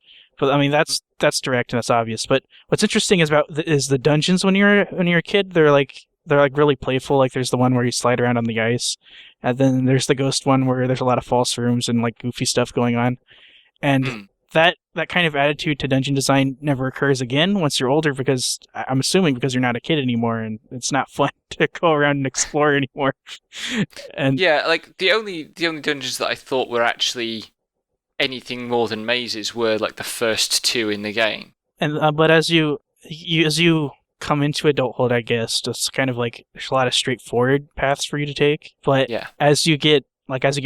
But I mean that's direct and that's obvious. But what's interesting is the dungeons when you're a kid. They're like really playful. Like there's the one where you slide around on the ice, and then there's the ghost one where there's a lot of false rooms and like goofy stuff going on, and that kind of attitude to dungeon design never occurs again once you're older, because I'm assuming because you're not a kid anymore and it's not fun to go around and explore anymore. And yeah, like the only dungeons that I thought were actually anything more than mazes were like the first two in the game. And but as you come into adulthood, I guess it's kind of like there's a lot of straightforward paths for you to take. But as you get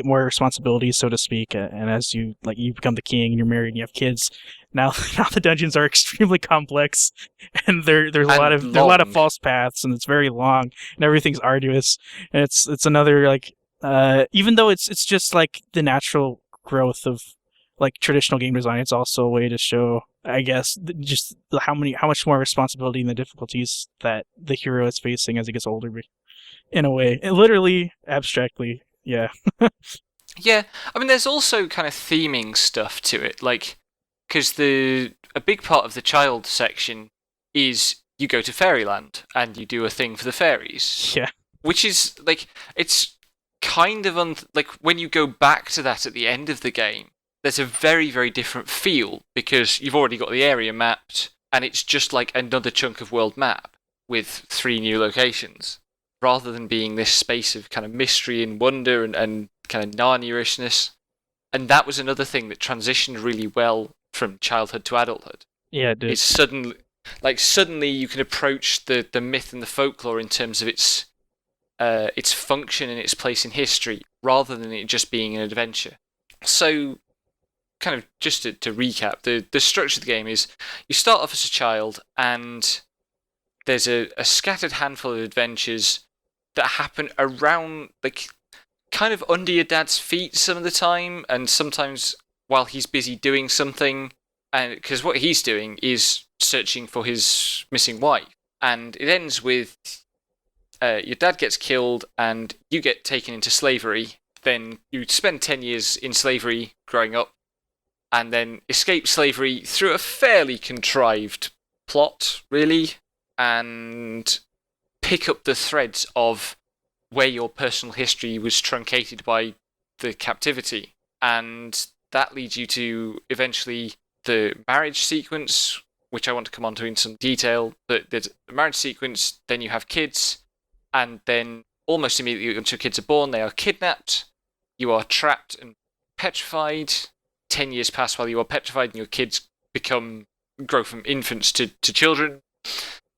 more responsibilities, so to speak, and as you become the king and you're married and you have kids, now the dungeons are extremely complex, and there's a lot of false paths, and it's very long, and everything's arduous, and it's another like even though it's just like the natural growth of like traditional game design, it's also a way to show, I guess, just how much more responsibility and the difficulties that the hero is facing as he gets older, in a way, and literally, abstractly. Yeah. Yeah, I mean, there's also kind of theming stuff to it, like, because a big part of the child section is you go to Fairyland and you do a thing for the fairies. Yeah. Which is, like, it's kind of, like, when you go back to that at the end of the game, there's a very, very different feel, because you've already got the area mapped, and it's just like another chunk of world map with 3 new locations, rather than being this space of kind of mystery and wonder and kind of Narnia-ishness. And that was another thing that transitioned really well from childhood to adulthood. Yeah, it did. It's suddenly you can approach the myth and the folklore in terms of its its function and its place in history, rather than it just being an adventure. So, kind of just to recap, the structure of the game is you start off as a child, and there's a scattered handful of adventures that happen around, like, kind of under your dad's feet some of the time, and sometimes while he's busy doing something, and because what he's doing is searching for his missing wife. And it ends with your dad gets killed and you get taken into slavery. Then you spend 10 years in slavery growing up, and then escape slavery through a fairly contrived plot, really, and pick up the threads of where your personal history was truncated by the captivity. And that leads you to eventually the marriage sequence, which I want to come on to in some detail. But there's a marriage sequence, then you have kids, and then almost immediately once your kids are born, they are kidnapped, you are trapped and petrified. 10 years pass while you are petrified, and your kids grow from infants to children,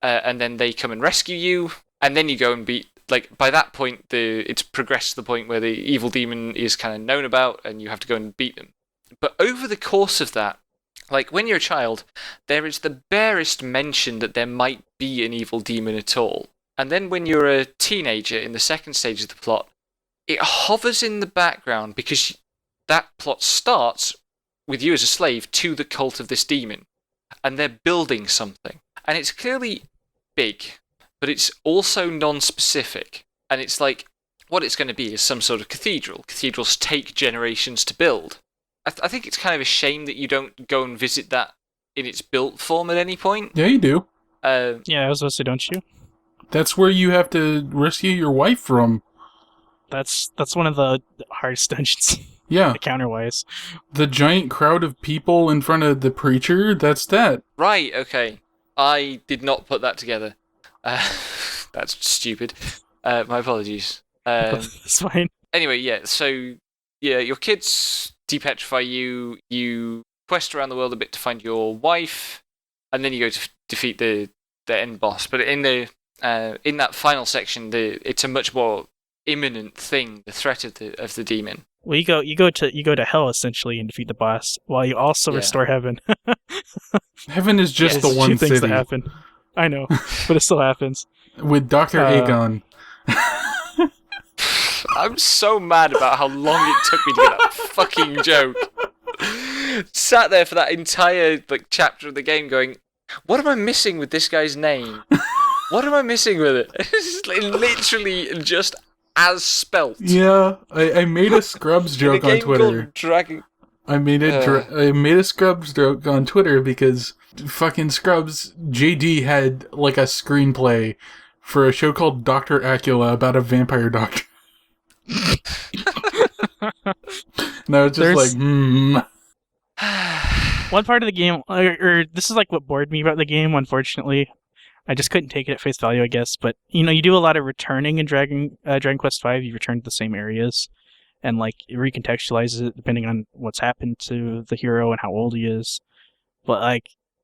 and then they come and rescue you, and then you go and beat. Like, by that point, it's progressed to the point where the evil demon is kind of known about, and you have to go and beat them. But over the course of that, like, when you're a child, there is the barest mention that there might be an evil demon at all. And then when you're a teenager in the second stage of the plot, it hovers in the background because that plot starts with you as a slave to the cult of this demon. And they're building something. And it's clearly big, but it's also non-specific. And it's like, what it's going to be is some sort of cathedral. Cathedrals take generations to build. I think it's kind of a shame that you don't go and visit that in its built form at any point. Yeah, you do. Yeah, I was supposed to, don't you? That's where you have to rescue your wife from. That's one of the hardest dungeons. Yeah. Counter-wise. The giant crowd of people in front of the preacher, that's that. Right, okay. I did not put that together. That's stupid. My apologies. That's fine. Anyway, yeah, so, yeah, your kids depetrify you, you quest around the world a bit to find your wife, and then you go to defeat the end boss. But in that final section, it's a much more imminent thing, the threat of the demon. Well, you go to hell essentially and defeat the boss, while you also restore heaven. Heaven is just the one two things city. that happen. I know, but it still happens. With Dr. Aegon. I'm so mad about how long it took me to get that fucking joke. Sat there for that entire chapter of the game going, what am I missing with this guy's name? What am I missing with it? It's literally just as spelt. Yeah, I made a Scrubs joke on Twitter. I made a Scrubs joke on Twitter because fucking Scrubs, JD had a screenplay for a show called Dr. Acula about a vampire doctor. And I was just One part of the game, or this is what bored me about the game, unfortunately. I just couldn't take it at face value, I guess. But, you do a lot of returning in Dragon Quest V. You return to the same areas. And, it recontextualizes it depending on what's happened to the hero and how old he is. But,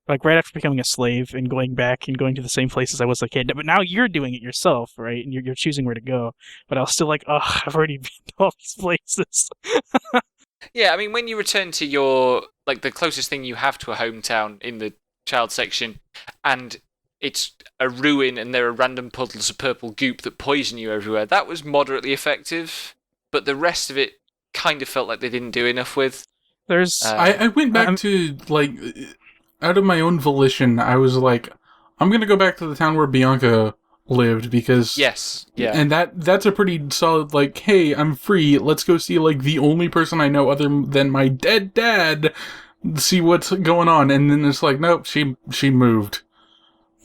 right after becoming a slave and going back and going to the same places I was a kid. But now you're doing it yourself, right? And you're choosing where to go. But I was still I've already been to all these places. Yeah, I mean, when you return to your, the closest thing you have to a hometown in the child section, and it's a ruin and there are random puddles of purple goop that poison you everywhere, that was moderately effective, but the rest of it kind of felt like they didn't do enough with. I went back to, out of my own volition, I was I'm going to go back to the town where Bianca lived because... Yes, yeah. And that's a pretty solid, hey, I'm free, let's go see, the only person I know other than my dead dad, see what's going on. And then it's nope, she moved.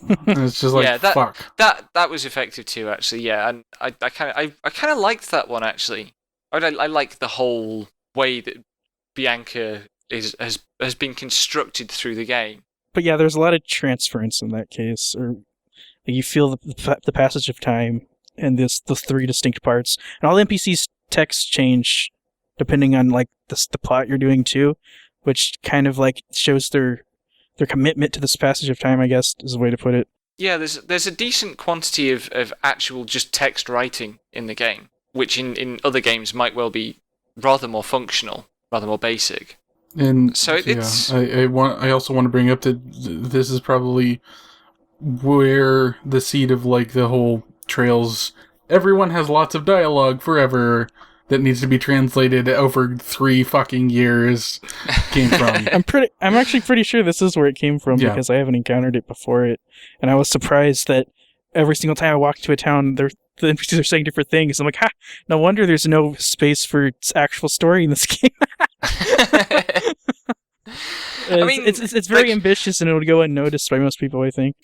And it's just fuck. That was effective too, actually, yeah. And I kind of liked that one, actually. I like the whole way that Bianca has been constructed through the game. But yeah, there's a lot of transference in that case, or you feel the passage of time in the three distinct parts, and all the NPCs' texts change depending on the plot you're doing too, which kind of shows their commitment to this passage of time, I guess is the way to put it. Yeah, there's a decent quantity of actual just text writing in the game, which in other games might well be rather more functional, rather more basic. And So it's I also want to bring up that this is probably where the seed of like the whole Trails. Everyone has lots of dialogue forever that needs to be translated over 3 fucking years came from. I'm actually pretty sure this is where it came from, Yeah. because I haven't encountered it before it, and I was surprised that every single time I walk to a town, the NPCs are saying different things. I'm like, ha! No wonder there's no space for actual story in this game. I mean, it's very ambitious, and it'll go unnoticed by most people, I think.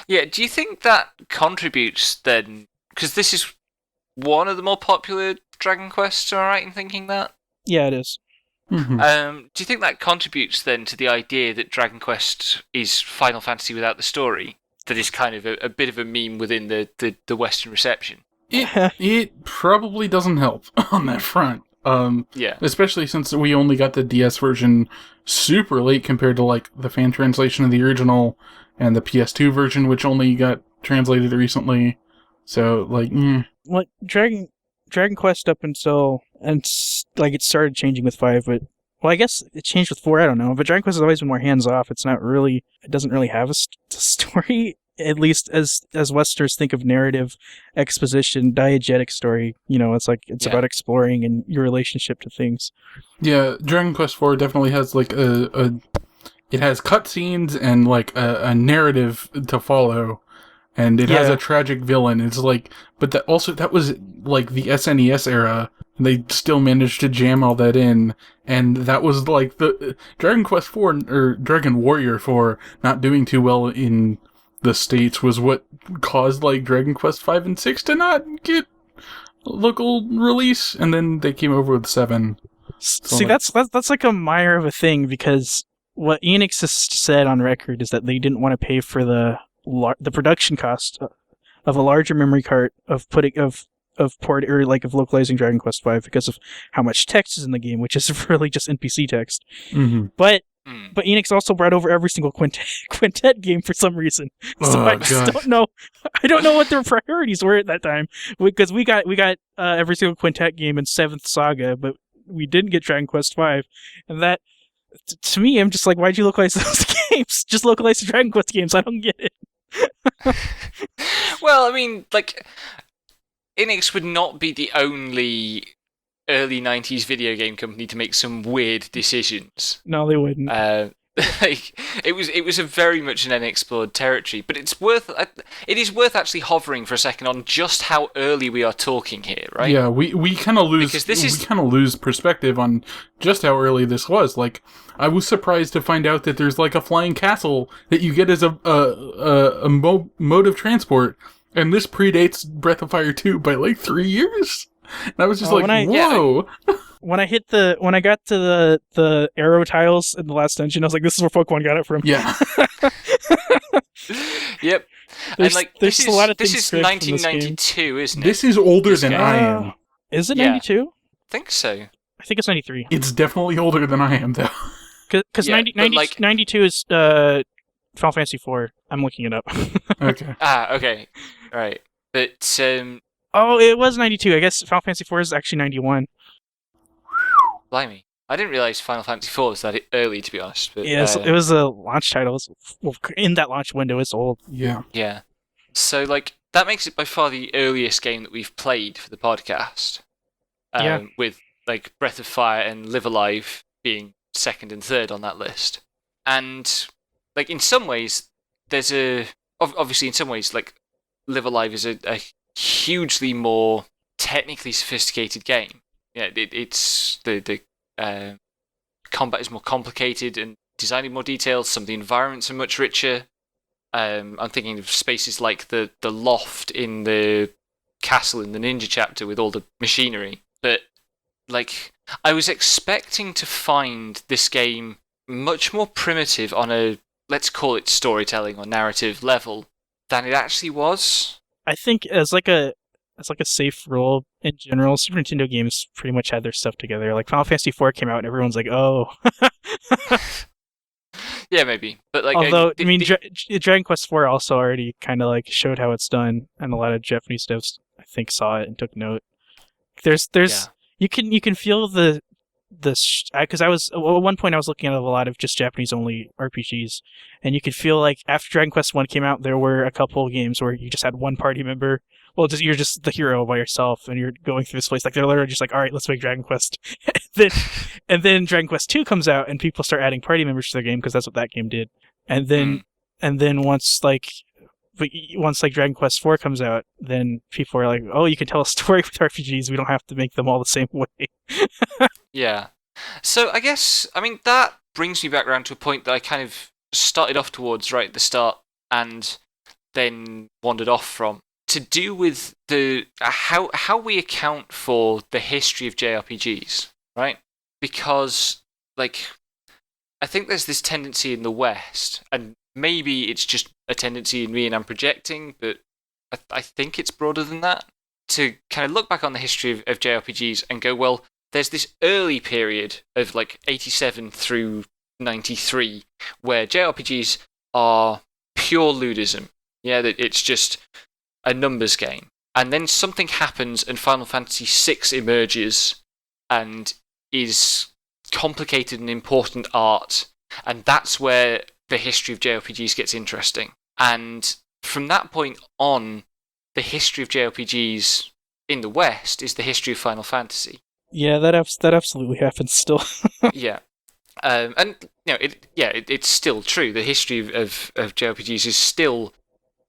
Yeah, do you think that contributes then? Because this is one of the more popular Dragon Quests, am I right in thinking that? Yeah, it is. Mm-hmm. Do you think that contributes then to the idea that Dragon Quest is Final Fantasy without the story? That is kind of a bit of a meme within the Western reception. It probably doesn't help on that front. Yeah. Especially since we only got the DS version super late compared to like the fan translation of the original and the PS2 version, which only got translated recently. So like, Well, Dragon Quest up until like it started changing with 5, but well, I guess it changed with 4. I don't know, but Dragon Quest has always been more hands off. It doesn't really have a story, at least as Westerners think of narrative, exposition, diegetic story. It's about exploring and your relationship to things. Yeah, Dragon Quest IV definitely has like it has cutscenes and like a narrative to follow. And it has a tragic villain. It's like, but that was like the SNES era. And they still managed to jam all that in. And that was like the Dragon Quest IV or Dragon Warrior 4 not doing too well in the States was what caused like Dragon Quest 5 and 6 to not get local release. And then they came over with 7. So see, that's like a mire of a thing, because what Enix has said on record is that they didn't want to pay for the production cost of a larger memory card of localizing Dragon Quest V because of how much text is in the game, which is really just NPC text. Mm-hmm. But Enix also brought over every single quintet game for some reason. So I just don't know. I don't know what their priorities were at that time, because we got every single quintet game in 7th Saga, but we didn't get Dragon Quest V, and that. To me, I'm just like, why'd you localize those games? Just localize the Dragon Quest games. I don't get it. Well, I mean, like, Enix would not be the only early 90s video game company to make some weird decisions. No, they wouldn't. Like, it was a very much an unexplored territory, but it is worth actually hovering for a second on just how early we are talking here, right? Yeah, we kind of lose perspective on just how early this was. Like, I was surprised to find out that there's like a flying castle that you get as a mode of transport, and this predates Breath of Fire 2 by like 3 years. And I was just whoa. When I got to the arrow tiles in the last dungeon, I was like, this is where Pokemon got it from. Yeah. Yep. There's and like a lot of things. This is 1992, isn't it? This is older than I am. Is it 92? I think so. I think it's 93. It's definitely older than I am, though. Because 92 is Final Fantasy IV. I'm looking it up. Okay. Okay. Right. But oh, it was 92. I guess Final Fantasy IV is actually 91. Blimey. I didn't realise Final Fantasy IV was that early, to be honest. But, yeah, it was a launch title. In that launch window, it's old. Yeah. Yeah. So, like, that makes it by far the earliest game that we've played for the podcast. With, like, Breath of Fire and Live Alive being second and third on that list. And, like, in some ways, obviously, in some ways, like, Live Alive is a hugely more technically sophisticated game. Yeah, it's the combat is more complicated and designed in more detail. Some of the environments are much richer. I'm thinking of spaces like the loft in the castle in the ninja chapter with all the machinery. But like, I was expecting to find this game much more primitive on a, let's call it storytelling or narrative level than it actually was. I think as like a safe rule in general, Super Nintendo games pretty much had their stuff together. Like Final Fantasy IV came out and everyone's like, oh. Yeah, maybe. But like, Although, I mean, Dragon Quest IV also already kind of like showed how it's done, and a lot of Japanese devs, I think, saw it and took note. There's yeah. you can feel the because I was at one point I was looking at a lot of just Japanese only RPGs, and you could feel like after Dragon Quest One came out, there were a couple of games where you just had one party member. Well, you're just the hero by yourself, and you're going through this place. Like they're literally just like, all right, let's make Dragon Quest. and then Dragon Quest Two comes out, and people start adding party members to their game because that's what that game did. And then once Dragon Quest IV comes out, then people are like, oh, you can tell a story with RPGs. We don't have to make them all the same way. Yeah. So I guess, I mean, that brings me back around to a point that I kind of started off towards right at the start and then wandered off from, to do with the how we account for the history of JRPGs, right? Because, like, I think there's this tendency in the West, and maybe it's just a tendency in me and I'm projecting, but I think it's broader than that, to kind of look back on the history of JRPGs and go, well, there's this early period of like 87 through 93 where JRPGs are pure ludism. Yeah, that it's just a numbers game. And then something happens and Final Fantasy VI emerges and is complicated and important art. And that's where the history of JRPGs gets interesting. And from that point on, the history of JRPGs in the West is the history of Final Fantasy. Yeah, that absolutely happens still. Yeah. And it's still true. The history of JRPGs is still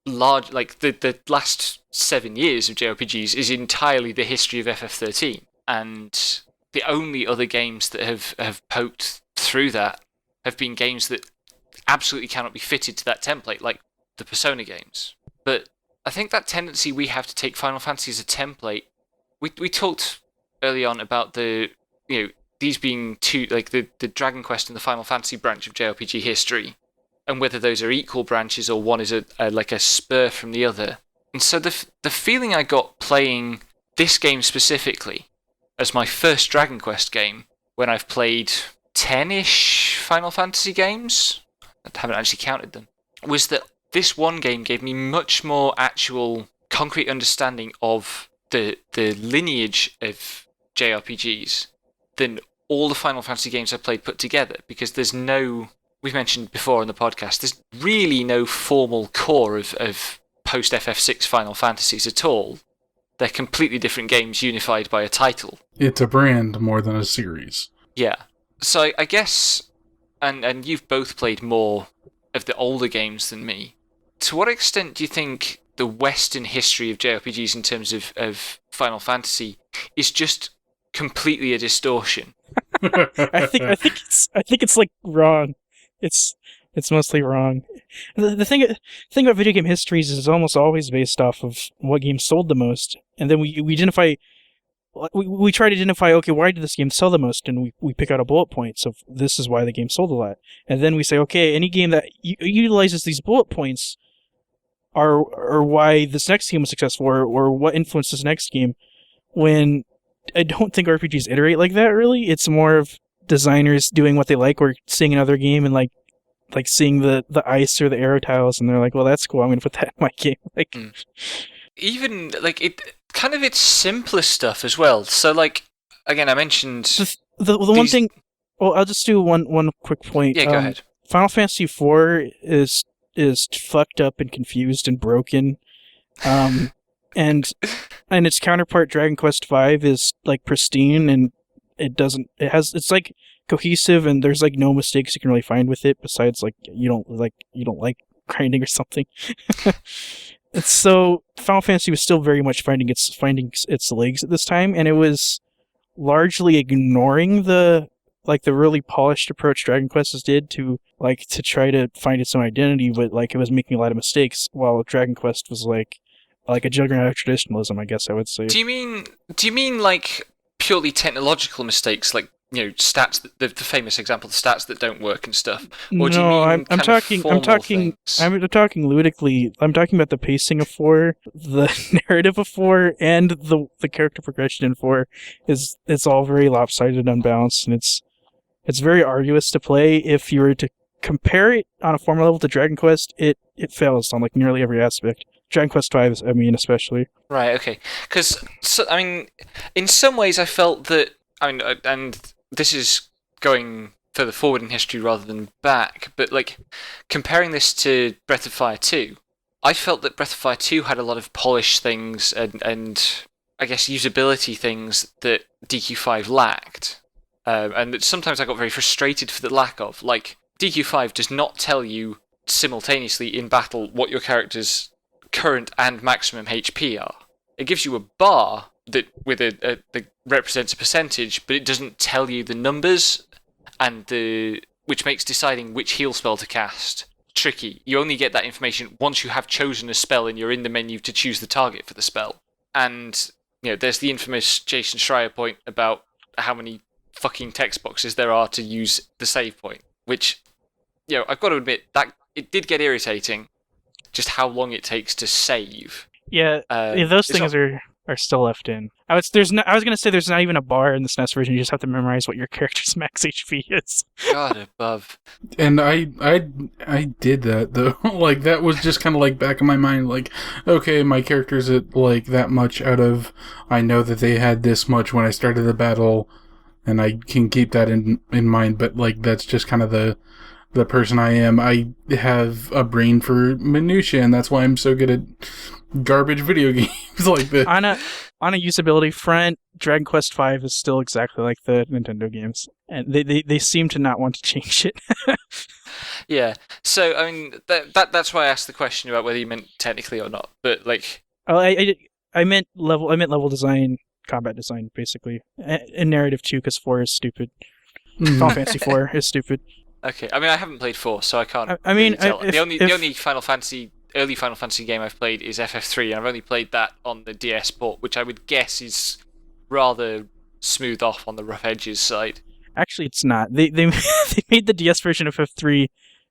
large. Like the last 7 years of JRPGs is entirely the history of FF13, and the only other games that have poked through that have been games that absolutely cannot be fitted to that template, like the Persona games. But I think that tendency we have to take Final Fantasy as a template. We talked early on about these being two, like the Dragon Quest and the Final Fantasy branch of JRPG history, and whether those are equal branches or one is like a spur from the other. And so the feeling I got playing this game specifically as my first Dragon Quest game, when I've played 10-ish Final Fantasy games, I haven't actually counted them, was that this one game gave me much more actual concrete understanding of the lineage of JRPGs than all the Final Fantasy games I've played put together, because we've mentioned before on the podcast, there's really no formal core of post-FF6 Final Fantasies at all. They're completely different games unified by a title. It's a brand more than a series. Yeah. So I guess, and you've both played more of the older games than me, to what extent do you think the Western history of JRPGs in terms of Final Fantasy is just completely a distortion? I think it's like wrong. It's mostly wrong. The thing about video game histories is it's almost always based off of what game sold the most, and then we identify. We try to identify, okay, why did this game sell the most, and we pick out a bullet points of this is why the game sold a lot, and then we say, okay, any game that utilizes these bullet points are why this next game was successful, or what influenced this next game. When I don't think RPGs iterate like that, really. It's more of designers doing what they like, or seeing another game and like seeing the ice or the arrow tiles, and they're like, well, that's cool, I'm going to put that in my game. Even, like, it kind of its simplest stuff as well. So, like, again, I mentioned the one thing. Well, I'll just do one quick point. Yeah, go ahead. Final Fantasy IV is fucked up and confused and broken, and its counterpart Dragon Quest V is like pristine, and it's like cohesive, and there's like no mistakes you can really find with it besides like you don't like grinding or something. So Final Fantasy was still very much finding its legs at this time, and it was largely ignoring the really polished approach Dragon Quest did to try to find its own identity, but like it was making a lot of mistakes, while Dragon Quest was like a juggernaut of traditionalism, I guess I would say. Do you mean like purely technological mistakes, like, you know, stats, the famous example, the stats that don't work and stuff? Or do you mean I'm talking ludically. I'm talking about the pacing of 4, the narrative of 4, and the character progression in 4 it's all very lopsided and unbalanced, and it's very arduous to play if you were to compare it on a formula level to Dragon Quest, it fails on like nearly every aspect. Dragon Quest V, I mean, especially. Right, okay. Because, I mean, in some ways I felt that, I mean, and this is going further forward in history rather than back, but like, comparing this to Breath of Fire 2, I felt that Breath of Fire 2 had a lot of polished things and I guess usability things that DQ5 lacked. And that sometimes I got very frustrated for the lack of. Like, DQ5 does not tell you simultaneously in battle what your character's current and maximum HP are. It gives you a bar that represents a percentage, but it doesn't tell you the numbers, and which makes deciding which heal spell to cast tricky. You only get that information once you have chosen a spell and you're in the menu to choose the target for the spell. And there's the infamous Jason Schreier point about how many fucking text boxes there are to use the save point, which I've got to admit that it did get irritating, just how long it takes to save. Yeah, those things are still left in. I was gonna say there's not even a bar in the SNES version. You just have to memorize what your character's max HP is. God above. And I did that though. Like that was just kind of like back in my mind. Like, okay, my character's at like that much out of. I know that they had this much when I started the battle, and I can keep that in mind. But like that's just kind of the person I am. I have a brain for minutia, and that's why I'm so good at garbage video games like this. On a usability front, Dragon Quest V is still exactly like the Nintendo games, and they seem to not want to change it. Yeah. So I mean that's why I asked the question about whether you meant technically or not. But like, I meant level design, combat design, basically, and narrative too, because 4 is stupid. Final Fantasy 4 is stupid. Okay, I mean I haven't played 4, so I can't. I mean, really tell. The only early Final Fantasy game I've played is FF3, and I've only played that on the DS port, which I would guess is rather smooth off on the rough edges side. Actually, it's not. They made the DS version of FF3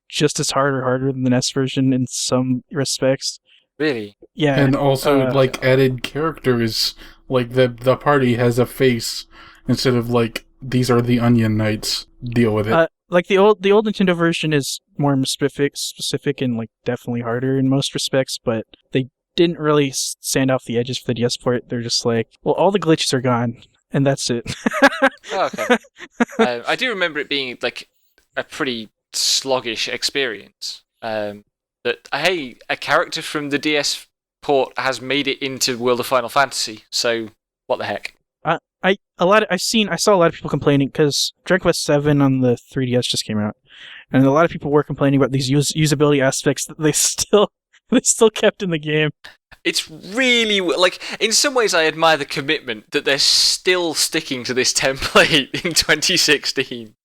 just as hard or harder than the NES version in some respects. Really? Yeah. And also added characters, like the party has a face instead of like these are the Onion Knights. Deal with it. Like the old Nintendo version is more specific and like definitely harder in most respects, but they didn't really sand off the edges for the DS port. They're just like, well, all the glitches are gone, and that's it. Oh, okay. I do remember it being like a pretty sluggish experience. That hey, a character from the DS port has made it into World of Final Fantasy, so what the heck? I saw a lot of people complaining because Dragon Quest VII on the 3DS just came out, and a lot of people were complaining about these usability aspects that they still kept in the game. It's really like in some ways I admire the commitment that they're still sticking to this template in 2016.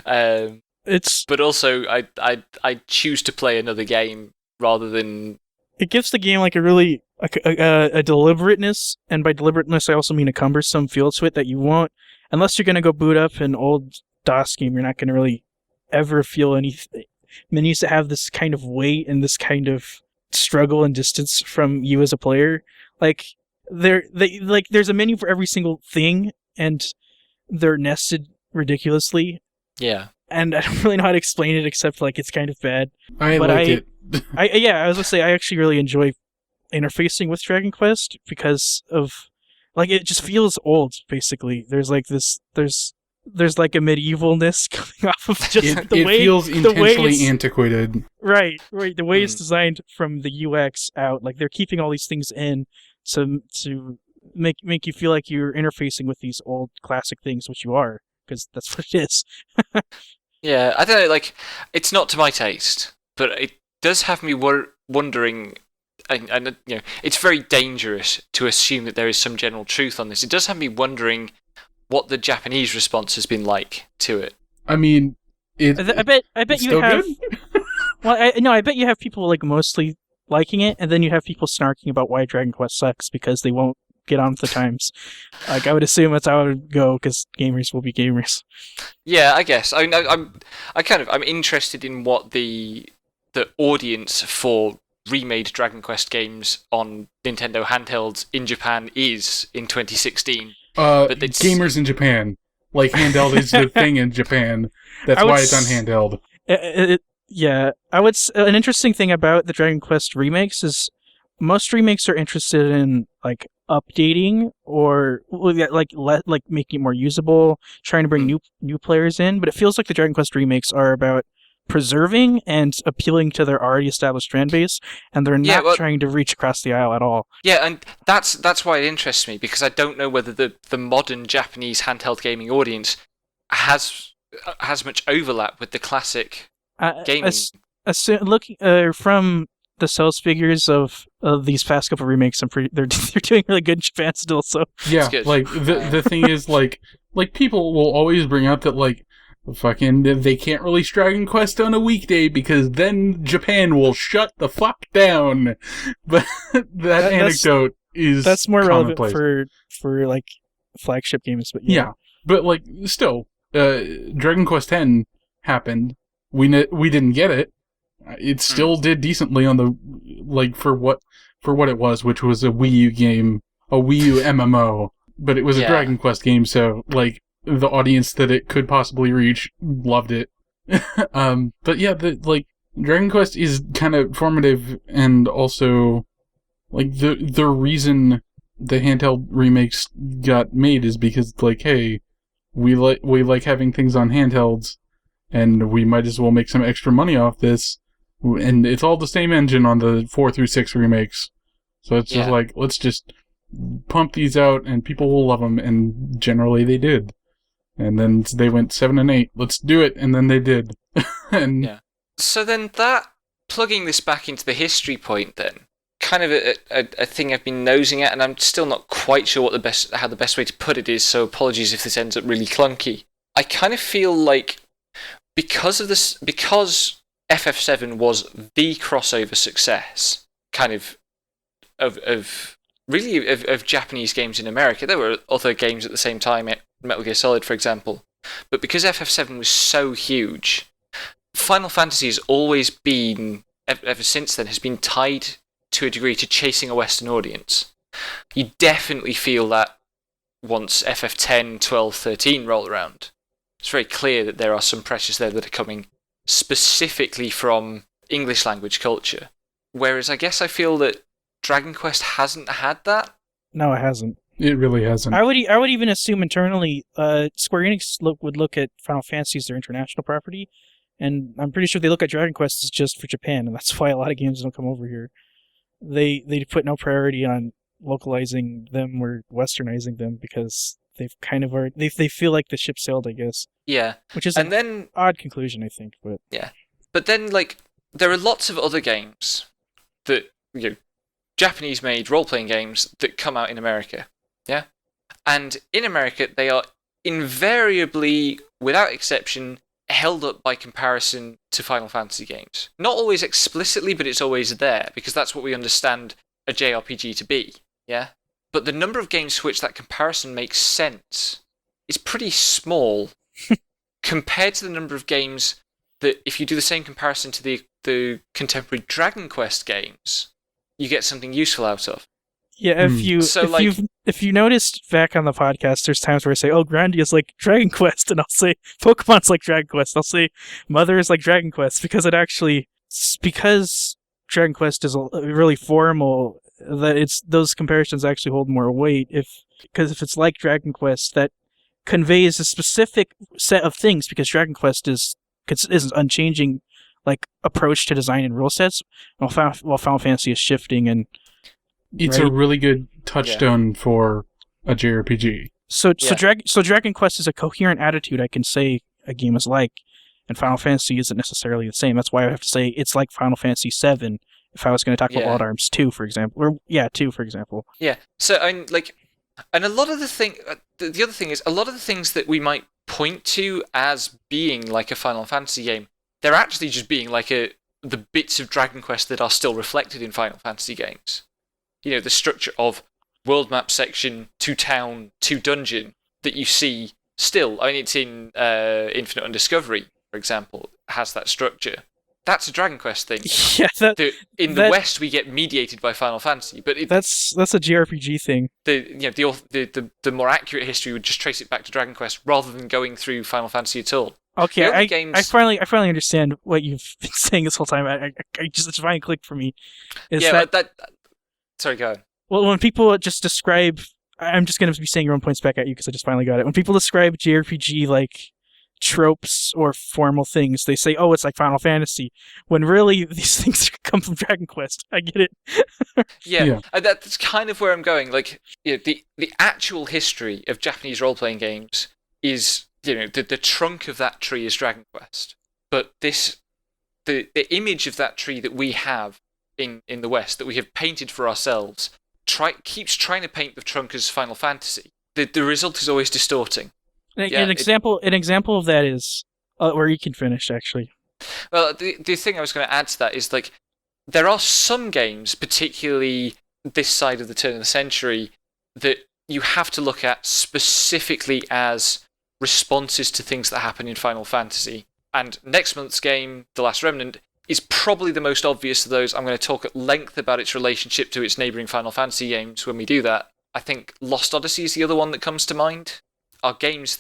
But also I choose to play another game rather than. It gives the game like a really a deliberateness, and by deliberateness I also mean a cumbersome feel to it that you won't, unless you're going to go boot up an old DOS game, you're not going to really ever feel anything. Menus that have this kind of weight and this kind of struggle and distance from you as a player. Like there's a menu for every single thing, and they're nested ridiculously. Yeah. And I don't really know how to explain it except like it's kind of bad. I like it. I was gonna say I actually really enjoy interfacing with Dragon Quest because of like it just feels old. Basically, there's like like a medievalness coming off of just the way it feels intentionally antiquated. Right. The way it's designed from the UX out, like they're keeping all these things in to make you feel like you're interfacing with these old classic things, which you are, because that's what it is. Yeah, I don't know. Like, it's not to my taste, but it does have me wondering. And it's very dangerous to assume that there is some general truth on this. It does have me wondering what the Japanese response has been like to it. I mean, I bet you have. I bet you have people like mostly liking it, and then you have people snarking about why Dragon Quest sucks because they won't get on with the times. Like I would assume that's how it would go because gamers will be gamers. Yeah, I guess. I'm interested in what the audience for remade Dragon Quest games on Nintendo handhelds in Japan is in 2016. Gamers in Japan. Like handheld is the thing in Japan. That's why it's on handheld. Yeah, an interesting thing about the Dragon Quest remakes is most remakes are interested in like updating or like making it more usable, trying to bring new players in. But it feels like the Dragon Quest remakes are about preserving and appealing to their already established fan base, and they're not trying to reach across the aisle at all. Yeah, and that's why it interests me, because I don't know whether the modern Japanese handheld gaming audience has much overlap with the classic gaming. Looking from the sales figures of these past couple remakes, they're doing really good in Japan still. So yeah, like the thing is like people will always bring up that like fucking they can't release Dragon Quest on a weekday because then Japan will shut the fuck down. But that anecdote that's more relevant for like flagship games. But yeah, but like still, Dragon Quest X happened. We didn't get it. It still did decently on the like for what it was, which was a Wii U game, a Wii U MMO. But it was a Dragon Quest game, so like the audience that it could possibly reach loved it. But yeah, Dragon Quest is kind of formative, and also like the reason the handheld remakes got made is because like, hey, we like having things on handhelds, and we might as well make some extra money off this. And it's all the same engine on the 4 through 6 remakes, so it's just like, let's just pump these out, and people will love them, and generally they did. And then they went 7 and 8. Let's do it, and then they did. So then plugging this back into the history point, then kind of a thing I've been nosing at, and I'm still not quite sure how the best way to put it is. So apologies if this ends up really clunky. I kind of feel like because FF7 was the crossover success, kind of Japanese games in America. There were other games at the same time, Metal Gear Solid, for example. But because FF7 was so huge, Final Fantasy has always been, ever since then, has been tied to a degree to chasing a Western audience. You definitely feel that once FF10, 12, 13 roll around. It's very clear that there are some pressures there that are coming specifically from English language culture. Whereas I guess I feel that Dragon Quest hasn't had that. No, it hasn't. It really hasn't. I would even assume internally, Square Enix would look at Final Fantasy as their international property, and I'm pretty sure they look at Dragon Quest as just for Japan, and that's why a lot of games don't come over here. They put no priority on localizing them or westernizing them because they've kind of already, they feel like the ship sailed, I guess. Yeah, which is an odd conclusion, I think. But yeah, but then like there are lots of other games that Japanese-made role-playing games that come out in America. Yeah, and in America they are invariably, without exception, held up by comparison to Final Fantasy games. Not always explicitly, but it's always there because that's what we understand a JRPG to be. Yeah, but the number of games for which that comparison makes sense is pretty small compared to the number of games that, if you do the same comparison to the contemporary Dragon Quest games, you get something useful out of. Yeah, if you noticed back on the podcast, there's times where I say, "Oh, Grandia is like Dragon Quest," and I'll say Pokemon's like Dragon Quest. I'll say Mother is like Dragon Quest because Dragon Quest is really formal. That those comparisons actually hold more weight because if it's like Dragon Quest, that conveys a specific set of things because Dragon Quest is unchanging like approach to design and rule sets, while Final Fantasy is shifting and. It's a really good touchstone for a JRPG. So Dragon Quest is a coherent attitude I can say a game is like, and Final Fantasy isn't necessarily the same. That's why I have to say it's like Final Fantasy VII if I was going to talk about Wild Arms 2, for example. 2, for example. Yeah. So and a lot of the other thing is a lot of the things that we might point to as being like a Final Fantasy game, they're actually just being like the bits of Dragon Quest that are still reflected in Final Fantasy games. The structure of world map section to town to dungeon that you see still. I mean, it's in Infinite Undiscovery, for example, has that structure. That's a Dragon Quest thing. Yeah, in the West we get mediated by Final Fantasy, but that's a JRPG thing. The more accurate history would just trace it back to Dragon Quest rather than going through Final Fantasy at all. Okay, The only I games... finally understand what you've been saying this whole time. I just it's finally clicked for me. Is Yeah, that sorry, go on. well, when people just describe, I'm just going to be saying your own points back at you because I just finally got it. When people describe JRPG like tropes or formal things, they say, "Oh, it's like Final Fantasy," when really these things come from Dragon Quest. I get it. Yeah, and that's kind of where I'm going. Like, the actual history of Japanese role-playing games is, the trunk of that tree is Dragon Quest. But the image of that tree that we have in the West, that we have painted for ourselves, keeps trying to paint the trunk as Final Fantasy. The result is always distorting. An example of that is where you can finish actually. Well, the thing I was going to add to that is, like, there are some games, particularly this side of the turn of the century, that you have to look at specifically as responses to things that happen in Final Fantasy. And next month's game, The Last Remnant, is probably the most obvious of those. I'm going to talk at length about its relationship to its neighbouring Final Fantasy games when we do that. I think Lost Odyssey is the other one that comes to mind. Are games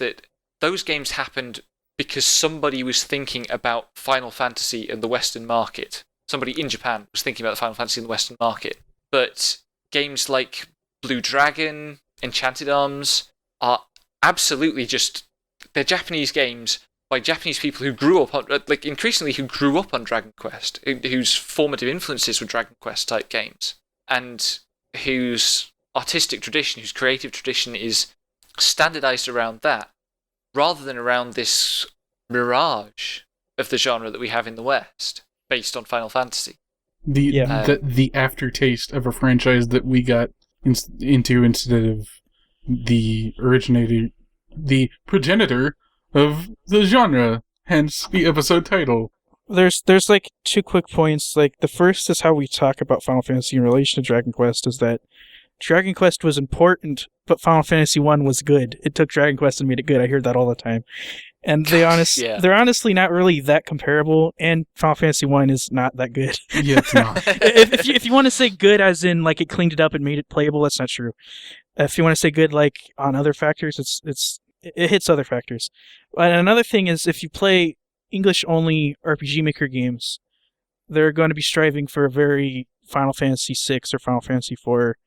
those games happened because somebody was thinking about Final Fantasy and the Western market. Somebody in Japan was thinking about Final Fantasy in the Western market. But games like Blue Dragon, Enchanted Arms are absolutely they're Japanese games by Japanese people who grew up on, increasingly who grew up on Dragon Quest, whose formative influences were Dragon Quest type games, and whose artistic tradition, whose creative tradition is standardized around that, rather than around this mirage of the genre that we have in the West, based on Final Fantasy. The aftertaste of a franchise that we got into instead of the originator, the progenitor of the genre, hence the episode title. There's like two quick points. Like the first is how we talk about Final Fantasy in relation to Dragon Quest is that Dragon Quest was important, but Final Fantasy 1 was good. It took Dragon Quest and made it good. I hear that all the time. And they're honestly not really that comparable, and Final Fantasy 1 is not that good. Yeah, it's not. if you want to say good as in like it cleaned it up and made it playable, that's not true. If you want to say good like on other factors, it hits other factors. And another thing is if you play English-only RPG Maker games, they're going to be striving for a very Final Fantasy 6 or Final Fantasy 4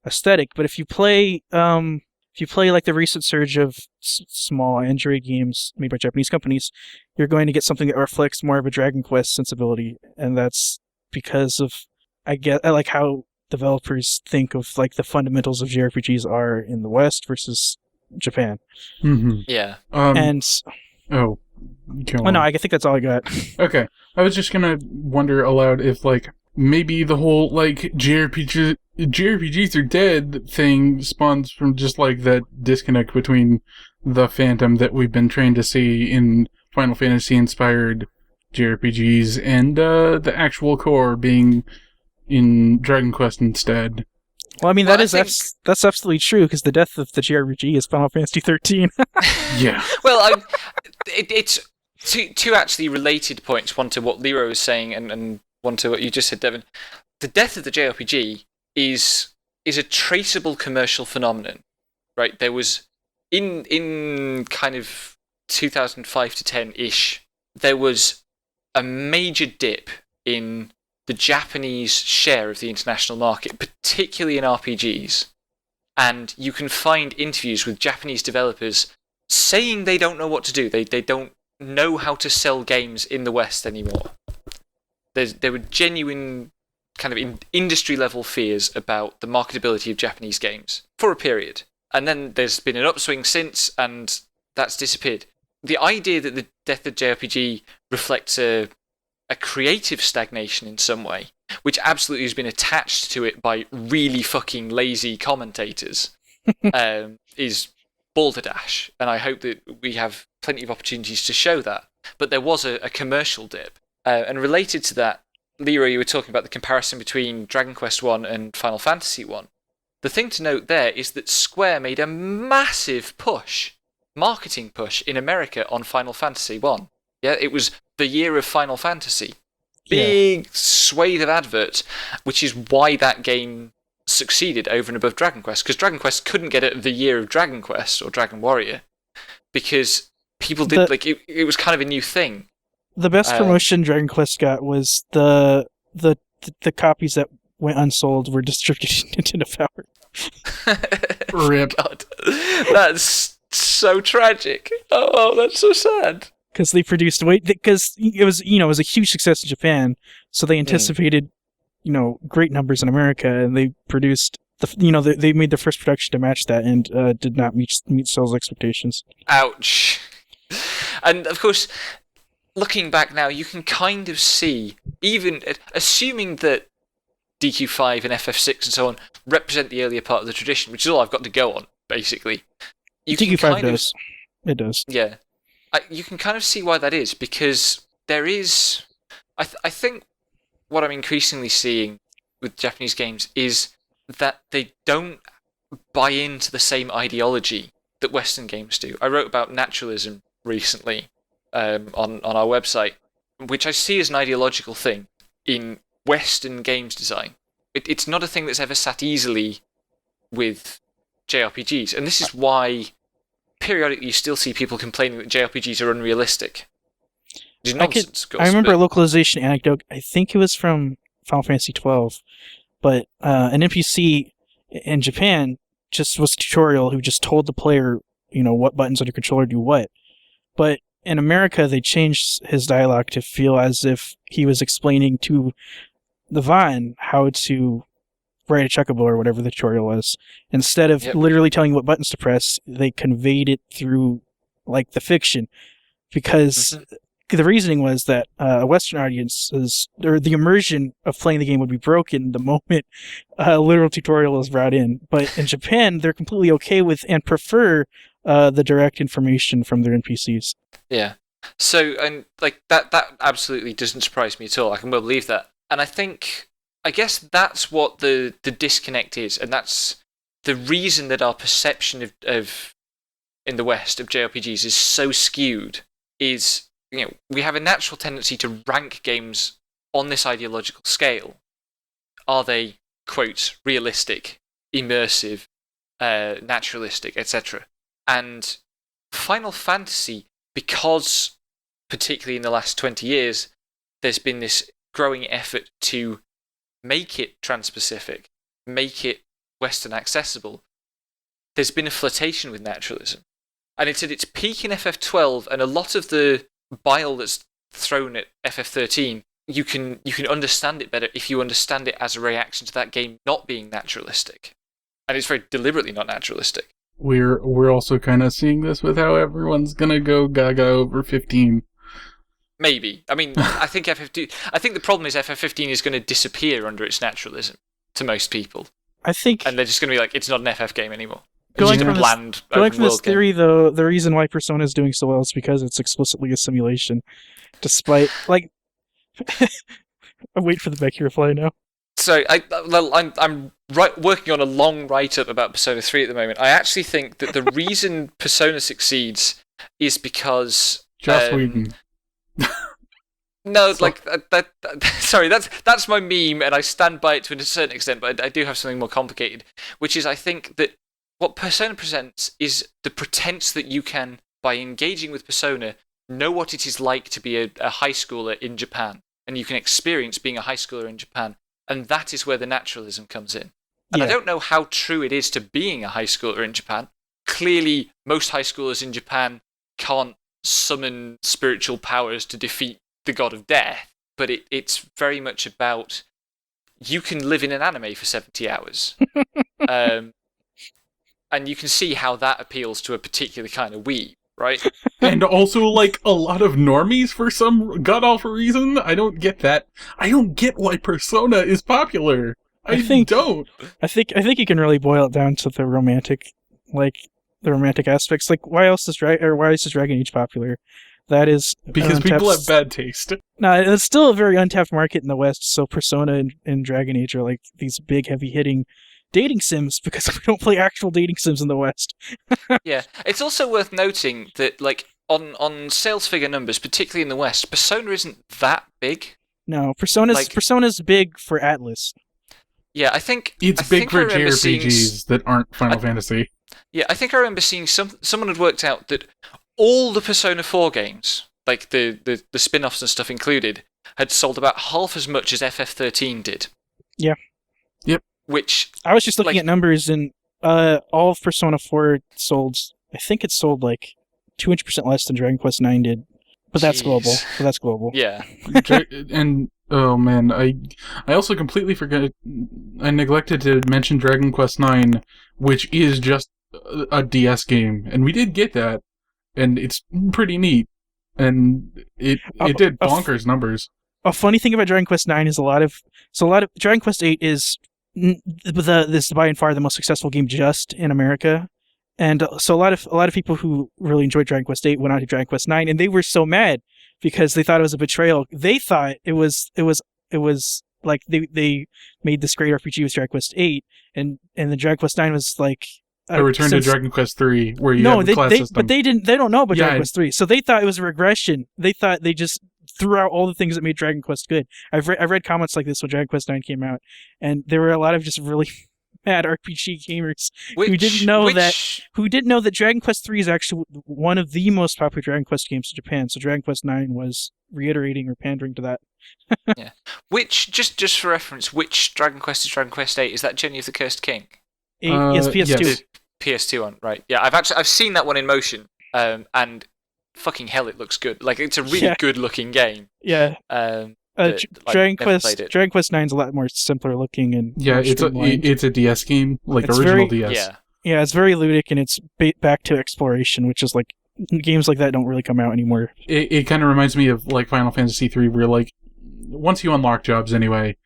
aesthetic. But if you play like the recent surge of small Android games made by Japanese companies, you're going to get something that reflects more of a Dragon Quest sensibility, and that's because of like how developers think of like the fundamentals of JRPGs are in the West versus Japan. Mm-hmm. Yeah. No, I think that's all I got. Okay, I was just gonna wonder aloud if like maybe the whole like JRPGs are dead thing spawns from just like that disconnect between the phantom that we've been trained to see in Final Fantasy inspired JRPGs and the actual core being in Dragon Quest instead. Well, I mean, that's absolutely true, because the death of the JRPG is Final Fantasy 13. Yeah. Well, it's two actually related points, one to what Leroy was saying and one to what you just said, Devin. The death of the JRPG is a traceable commercial phenomenon, right? There was, in kind of 2005 to 10-ish, there was a major dip in the Japanese share of the international market, particularly in RPGs. And you can find interviews with Japanese developers saying they don't know what to do. They don't know how to sell games in the West anymore. There were genuine kind of industry-level fears about the marketability of Japanese games for a period. And then there's been an upswing since, and that's disappeared. The idea that the death of JRPG reflects a creative stagnation in some way, which absolutely has been attached to it by really fucking lazy commentators, is balderdash. And I hope that we have plenty of opportunities to show that. But there was a commercial dip. And related to that, Leroy, you were talking about the comparison between Dragon Quest 1 and Final Fantasy 1. The thing to note there is that Square made a massive marketing push in America on Final Fantasy 1. Yeah, it was the year of Final Fantasy. Big swathe of adverts, which is why that game succeeded over and above Dragon Quest, because Dragon Quest couldn't get it the year of Dragon Quest or Dragon Warrior, because people did it was kind of a new thing. The best promotion Dragon Quest got was the copies that went unsold were distributed in Nintendo Power. Rip. God, that's so tragic. Oh, that's so sad. Because they produced because it was a huge success in Japan, so they anticipated great numbers in America, and they produced they made their first production to match that, and did not meet sales expectations. Ouch. And of course, looking back now, you can kind of see, even assuming that DQ5 and FF6 and so on represent the earlier part of the tradition, which is all I've got to go on, basically. DQ5 does. It does. Yeah. You can kind of see why that is, because there is... I think what I'm increasingly seeing with Japanese games is that they don't buy into the same ideology that Western games do. I wrote about naturalism recently on our website, which I see as an ideological thing in Western games design. It's not a thing that's ever sat easily with JRPGs, and this is why periodically you still see people complaining that JRPGs are unrealistic. Which is nonsense, of course. I remember a localization anecdote, I think it was from Final Fantasy XII, but an NPC in Japan just was a tutorial who just told the player, what buttons on your controller do what. But in America, they changed his dialogue to feel as if he was explaining to the Vaughn how to write a chocobo or whatever the tutorial was. Instead of literally telling you what buttons to press, they conveyed it through the fiction, because the reasoning was that a Western audience or the immersion of playing the game would be broken the moment a literal tutorial is brought in. But in Japan, they're completely okay with and prefer the direct information from their NPCs. Yeah. So, and that absolutely doesn't surprise me at all. I can well believe that. And I guess that's what the disconnect is, and that's the reason that our perception of in the West of JRPGs is so skewed. Is we have a natural tendency to rank games on this ideological scale. Are they, quote, realistic, immersive, naturalistic, etc.? And Final Fantasy, because particularly in the last 20 years, there's been this growing effort to make it trans-Pacific, make it Western accessible, there's been a flirtation with naturalism. And it's at its peak in FF12, and a lot of the bile that's thrown at FF13, you can understand it better if you understand it as a reaction to that game not being naturalistic. And it's very deliberately not naturalistic. We're also kind of seeing this with how everyone's gonna go gaga over 15. Maybe. I mean, I think the problem is FF15 is going to disappear under its naturalism to most people. I think, and they're just going to be like, it's not an FF game anymore. Going from this theory, though, the reason why Persona is doing so well is because it's explicitly a simulation. Despite, I'm waiting for the Becky reply now. So I'm working on a long write-up about Persona 3 at the moment. I actually think that the reason Persona succeeds is because Joss Whedon. No, sorry, that's my meme, and I stand by it to a certain extent, but I do have something more complicated, which is I think that what Persona presents is the pretense that you can, by engaging with Persona, know what it is like to be a high schooler in Japan, and you can experience being a high schooler in Japan, and that is where the naturalism comes in. And I don't know how true it is to being a high schooler in Japan. Clearly, most high schoolers in Japan can't summon spiritual powers to defeat the god of death, but it's very much about you can live in an anime for 70 hours. And you can see how that appeals to a particular kind of weeb, right? And also, a lot of normies for some god-awful reason. I don't get that. I don't get why Persona is popular. I think you can really boil it down to the romantic aspects. Why is Dragon Age popular? That is because people have bad taste. No, it's still a very untapped market in the West. So Persona and Dragon Age are these big, heavy-hitting dating sims because we don't play actual dating sims in the West. Yeah, it's also worth noting that on sales figure numbers, particularly in the West, Persona isn't that big. No, Persona's big for Atlas. Yeah, I think it's big for JRPGs that aren't Final Fantasy. Yeah, I think I remember seeing someone had worked out that all the Persona 4 games, like the spin-offs and stuff included, had sold about half as much as FF13 did. Yeah. Yep. Which I was just looking at numbers, and all of Persona 4 sold. I think it sold like 200% less than Dragon Quest 9 did, but that's global. Yeah. And oh man, I also completely forgot. I neglected to mention Dragon Quest 9, which is just a DS game, and we did get that, and it's pretty neat, and it did bonkers numbers. A funny thing about Dragon Quest 9 is a lot of Dragon Quest 8 is this by and far the most successful game just in America. And so a lot of people who really enjoyed Dragon Quest 8 went on to Dragon Quest 9, and they were so mad because they thought it was a betrayal. They thought it was like they made this great RPG with Dragon Quest 8, and the Dragon Quest 9 was like a return to Dragon Quest 3, where you have a class system. But they don't know about Dragon Quest 3, so they thought it was a regression. They thought they just threw out all the things that made Dragon Quest good. I've read comments like this when Dragon Quest 9 came out, and there were a lot of just really mad RPG gamers who didn't know that Dragon Quest 3 is actually one of the most popular Dragon Quest games in Japan. So Dragon Quest 9 was reiterating or pandering to that. Yeah. Which just for reference, which Dragon Quest is Dragon Quest 8? Is that Journey of the Cursed King? Yes, PS2. Yes. PS2 one, right? Yeah, I've seen that one in motion, and fucking hell, it looks good. Like, it's a really good looking game. Yeah. Dragon Quest 9 is a lot more simpler looking and it's a DS game, like it's original DS. Yeah, it's very ludic, and it's back to exploration, which is like games like that don't really come out anymore. It kind of reminds me of like Final Fantasy 3, where like once you unlock jobs anyway,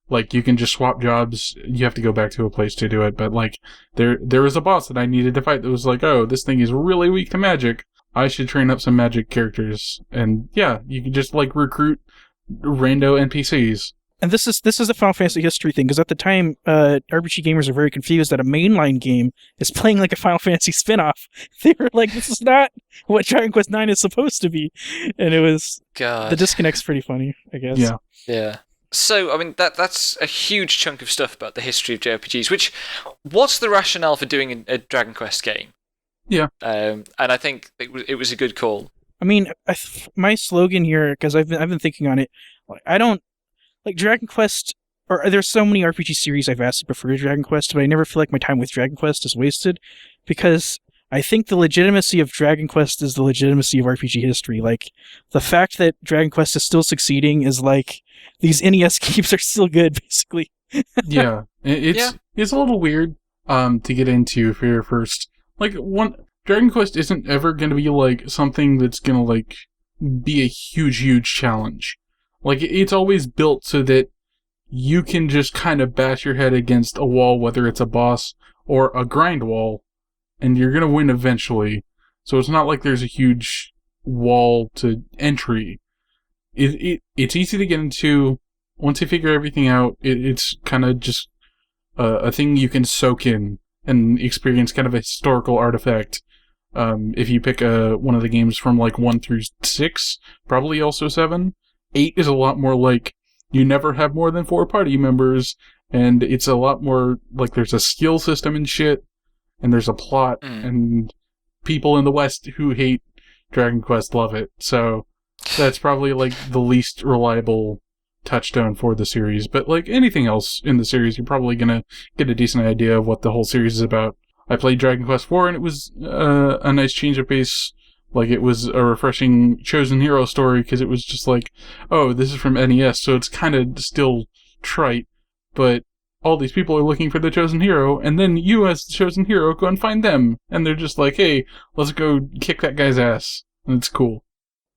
like you can just swap jobs. You have to go back to a place to do it, but like there was a boss that I needed to fight that was like, oh, this thing is really weak to magic. I should train up some magic characters, and yeah, you can just like recruit rando NPCs. And this is a Final Fantasy history thing, because at the time, RPG gamers are very confused that a mainline game is playing like a Final Fantasy spin-off. They were like, this is not what Dragon Quest 9 is supposed to be. And it was... God. The disconnect's pretty funny, I guess. Yeah. Yeah. So, I mean, that's a huge chunk of stuff about the history of JRPGs, which, what's the rationale for doing a Dragon Quest game? Yeah. And I think it was a good call. I mean, my slogan here, because I've been thinking on it, I don't like Dragon Quest, or there's so many RPG series I've vastly preferred Dragon Quest, but I never feel like my time with Dragon Quest is wasted, because I think the legitimacy of Dragon Quest is the legitimacy of RPG history. Like, the fact that Dragon Quest is still succeeding is like, these NES games are still good, basically. Yeah. It's a little weird to get into for your first... Like, Dragon Quest isn't ever going to be, like, something that's going to, like, be a huge challenge. Like, it's always built so that you can just kind of bash your head against a wall, whether it's a boss or a grind wall, and you're going to win eventually. So it's not like there's a huge wall to entry. It's easy to get into. Once you figure everything out, it's kind of just a thing you can soak in and experience kind of a historical artifact. If you pick one of the games from like 1 through 6, probably also 7. 8 is a lot more like you never have more than 4 party members, and it's a lot more like there's a skill system and shit, and there's a plot, and people in the West who hate Dragon Quest love it. So that's probably like the least reliable touchstone for the series. But like anything else in the series, you're probably gonna get a decent idea of what the whole series is about. I played Dragon Quest IV, and it was a nice change of pace. Like, it was a refreshing Chosen Hero story, because it was just like, oh, this is from NES, so it's kind of still trite, but all these people are looking for the Chosen Hero, and then you, as the Chosen Hero, go and find them, and they're just like, hey, let's go kick that guy's ass, and it's cool.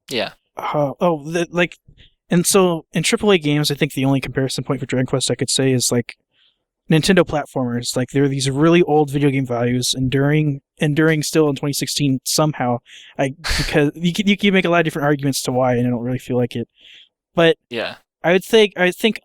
Yeah. And so, in AAA games, I think the only comparison point for Dragon Quest I could say is, like, Nintendo platformers. Like, there are these really old video game values enduring still in 2016 somehow. Because you can make a lot of different arguments to why, and I don't really feel like it. But yeah, I think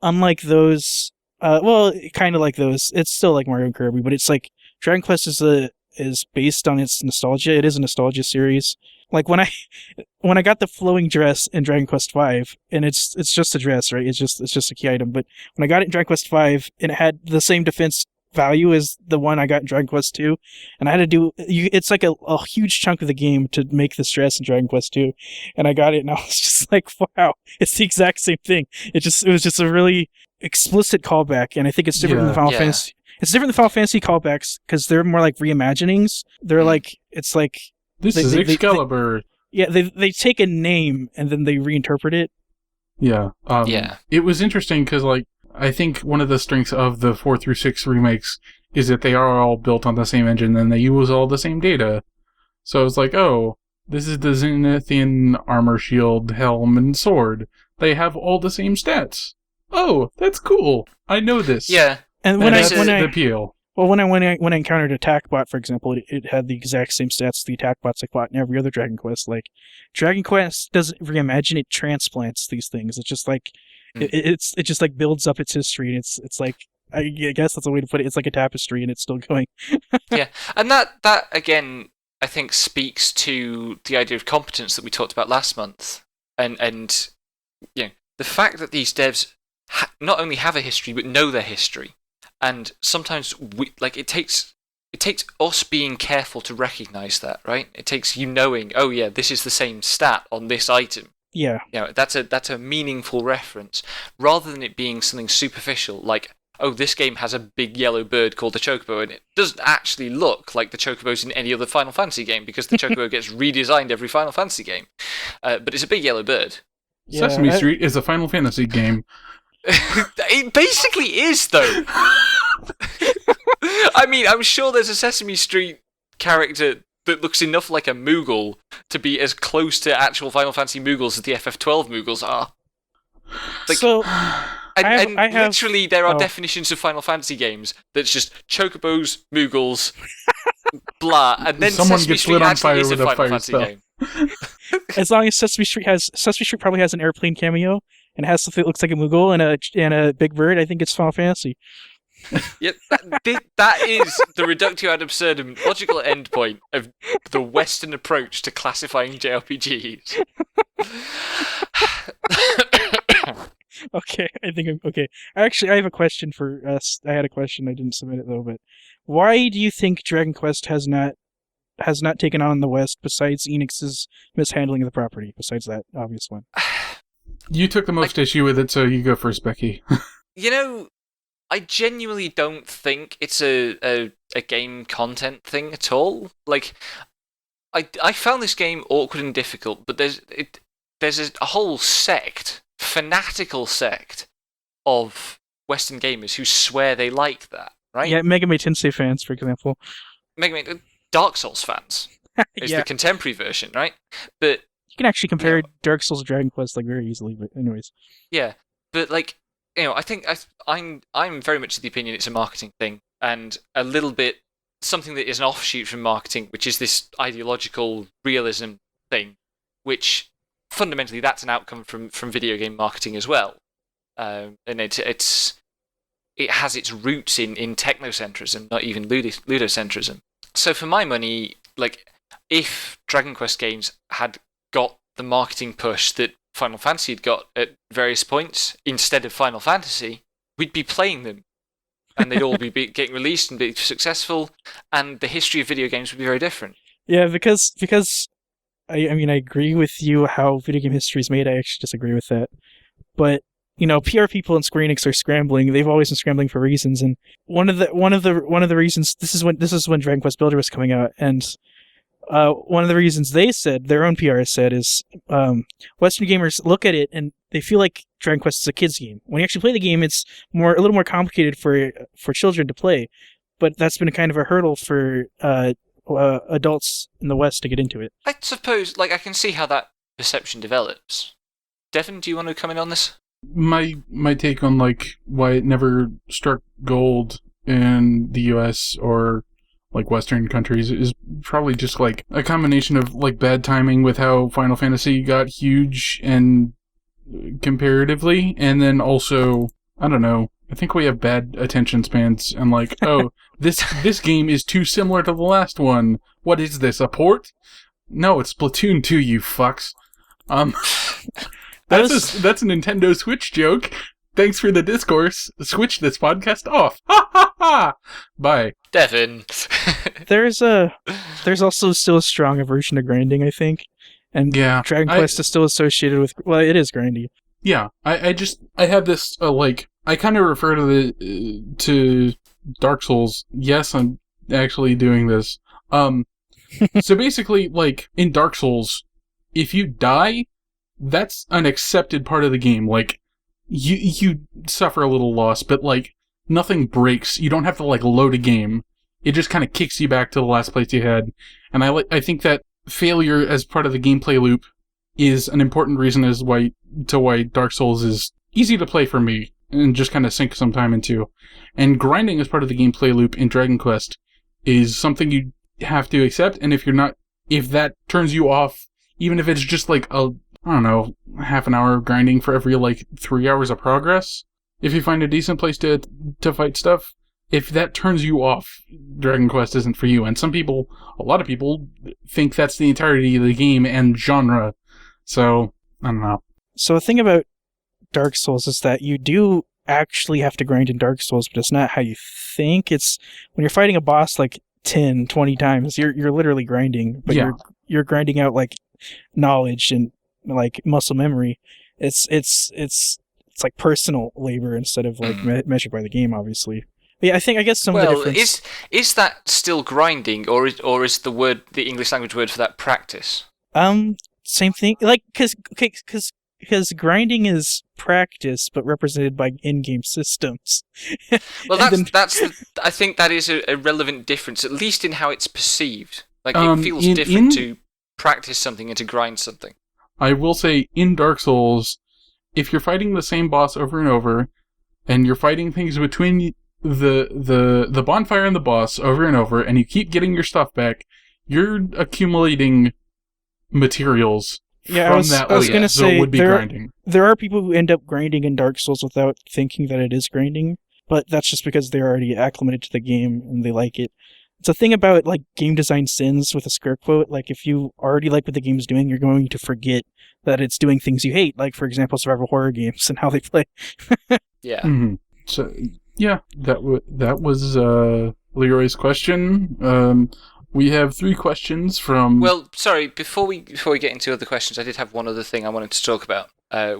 unlike those, kind of like those, it's still like Mario and Kirby, but it's like Dragon Quest is based on its nostalgia. It is a nostalgia series. Like, when I got the flowing dress in Dragon Quest V, and it's just a dress, right? It's just a key item. But when I got it in Dragon Quest V, and it had the same defense value as the one I got in Dragon Quest 2, and I had to do it's like a huge chunk of the game to make the stress in Dragon Quest 2, and I got it, and I was just like, wow, it's the exact same thing. It was just a really explicit callback, and I think it's different than the Final Fantasy. It's different than Final Fantasy callbacks because they're more like reimaginings. They're like it's like this is Excalibur. They take a name and then they reinterpret it. Yeah. It was interesting because, like, I think one of the strengths of the 4 through 6 remakes is that they are all built on the same engine and they use all the same data. So it's like, oh, this is the Zenithian armor, shield, helm, and sword. They have all the same stats. Oh, that's cool. I know this. Yeah. And that's the appeal. Well, when I encountered Attack Bot, for example, it had the exact same stats as the Attack Bots I fought in every other Dragon Quest. Like, Dragon Quest doesn't reimagine; it transplants these things. It's just like it just like builds up its history, and it's like I guess that's a way to put it. It's like a tapestry, and it's still going. Yeah, and that again, I think speaks to the idea of competence that we talked about last month, and you know, the fact that these devs not only have a history but know their history. And sometimes it takes us being careful to recognize that, right? It takes you knowing, oh yeah, this is the same stat on this item. Yeah. You know, that's a meaningful reference, rather than it being something superficial, like, oh, this game has a big yellow bird called the Chocobo, and it doesn't actually look like the Chocobos in any other Final Fantasy game, because the Chocobo gets redesigned every Final Fantasy game. But it's a big yellow bird. Yeah, Sesame Street is a Final Fantasy game. It basically is, though. I mean, I'm sure there's a Sesame Street character that looks enough like a Moogle to be as close to actual Final Fantasy Moogles as the FF12 Moogles are. Like, so, literally, there are definitions of Final Fantasy games that's just Chocobos, Moogles, blah, and then someone Sesame gets Street lit on actually fire is a with a Final fire Fantasy spell. game. As long as Sesame Street probably has an airplane cameo and has something that looks like a Moogle and a big bird, I think it's Final Fantasy. Yeah, that is the reductio ad absurdum logical endpoint of the Western approach to classifying JRPGs. Okay, I think I'm okay. Actually, I have a question for us. I had a question, I didn't submit it though, but why do you think Dragon Quest has not taken on in the West besides Enix's mishandling of the property, besides that obvious one? You took the most issue with it, so you go first, Becky. You know, I genuinely don't think it's a game content thing at all. Like, I found this game awkward and difficult, but there's a whole fanatical sect of Western gamers who swear they like that, right? Yeah, Mega Man Tensei fans, for example. Dark Souls fans is the contemporary version, right? But you can actually compare Dark Souls and Dragon Quest like very easily, but anyways. Yeah, but like, you know, I think I'm very much of the opinion it's a marketing thing, and a little bit something that is an offshoot from marketing, which is this ideological realism thing, which fundamentally that's an outcome from video game marketing as well, and it has its roots in technocentrism, not even ludocentrism. So for my money, like, if Dragon Quest games had got the marketing push that Final Fantasy had got at various points instead of Final Fantasy, we'd be playing them, and they'd all be getting released and be successful, and the history of video games would be very different. Yeah, because I mean, I agree with you how video game history is made. I actually disagree with that. But, you know, PR people in Square Enix are scrambling. They've always been scrambling for reasons, and one of the reasons this is when Dragon Quest Builder was coming out, and one of the reasons they said, their own PR said, is Western gamers look at it and they feel like Dragon Quest is a kid's game. When you actually play the game, it's a little more complicated for children to play, but that's been a kind of a hurdle for adults in the West to get into it. I suppose, like, I can see how that perception develops. Devin, do you want to come in on this? My take on, like, why it never struck gold in the US or like Western countries is probably just like a combination of like bad timing with how Final Fantasy got huge and comparatively, and then also, I don't know, I think we have bad attention spans and like, oh, this game is too similar to the last one. What is this, a port? No, it's Splatoon 2, you fucks. That's a Nintendo Switch joke. Thanks for the discourse. Switch this podcast off. Ha ha ha! Bye. Devin. There's also still a strong aversion to grinding, I think. And Yeah, Dragon Quest is still associated with... Well, it is grindy. Yeah, I have this, I kind of refer to Dark Souls. Yes, I'm actually doing this. So basically, like, in Dark Souls, if you die, that's an accepted part of the game. Like, you suffer a little loss, but, like, nothing breaks. You don't have to, like, load a game. It just kind of kicks you back to the last place you had. And I think that failure as part of the gameplay loop is an important reason as why Dark Souls is easy to play for me and just kind of sink some time into. And grinding as part of the gameplay loop in Dragon Quest is something you have to accept, and if that turns you off, even if it's just like half an hour of grinding for every like 3 hours of progress, if you find a decent place to fight stuff, if that turns you off, Dragon Quest isn't for you. And a lot of people think that's the entirety of the game and genre. So, I don't know. So the thing about Dark Souls is that you do actually have to grind in Dark Souls, but it's not how you think. It's when you're fighting a boss like 10, 20 times, you're literally grinding, but you're grinding out like knowledge and like muscle memory. It's like personal labor instead of like measured by the game, obviously. But yeah, I guess some of the difference... is that still grinding, or is the English language word for that practice? Same thing, like, because grinding is practice, but represented by in-game systems. Well, I think that is a relevant difference, at least in how it's perceived. Like, it feels different to practice something and to grind something. I will say, in Dark Souls, if you're fighting the same boss over and over, and you're fighting things between the bonfire and the boss over and over, and you keep getting your stuff back, you're accumulating materials from that. I was going to say, would be grinding. There are people who end up grinding in Dark Souls without thinking that it is grinding, but that's just because they're already acclimated to the game and they like it. It's a thing about like game design sins with a scare quote. Like, if you already like what the game's doing, you're going to forget that it's doing things you hate. Like, for example, survival horror games and how they play. Yeah. Mm-hmm. So yeah, that was Leroy's question. We have 3 questions from... Well, sorry, before we get into other questions, I did have one other thing I wanted to talk about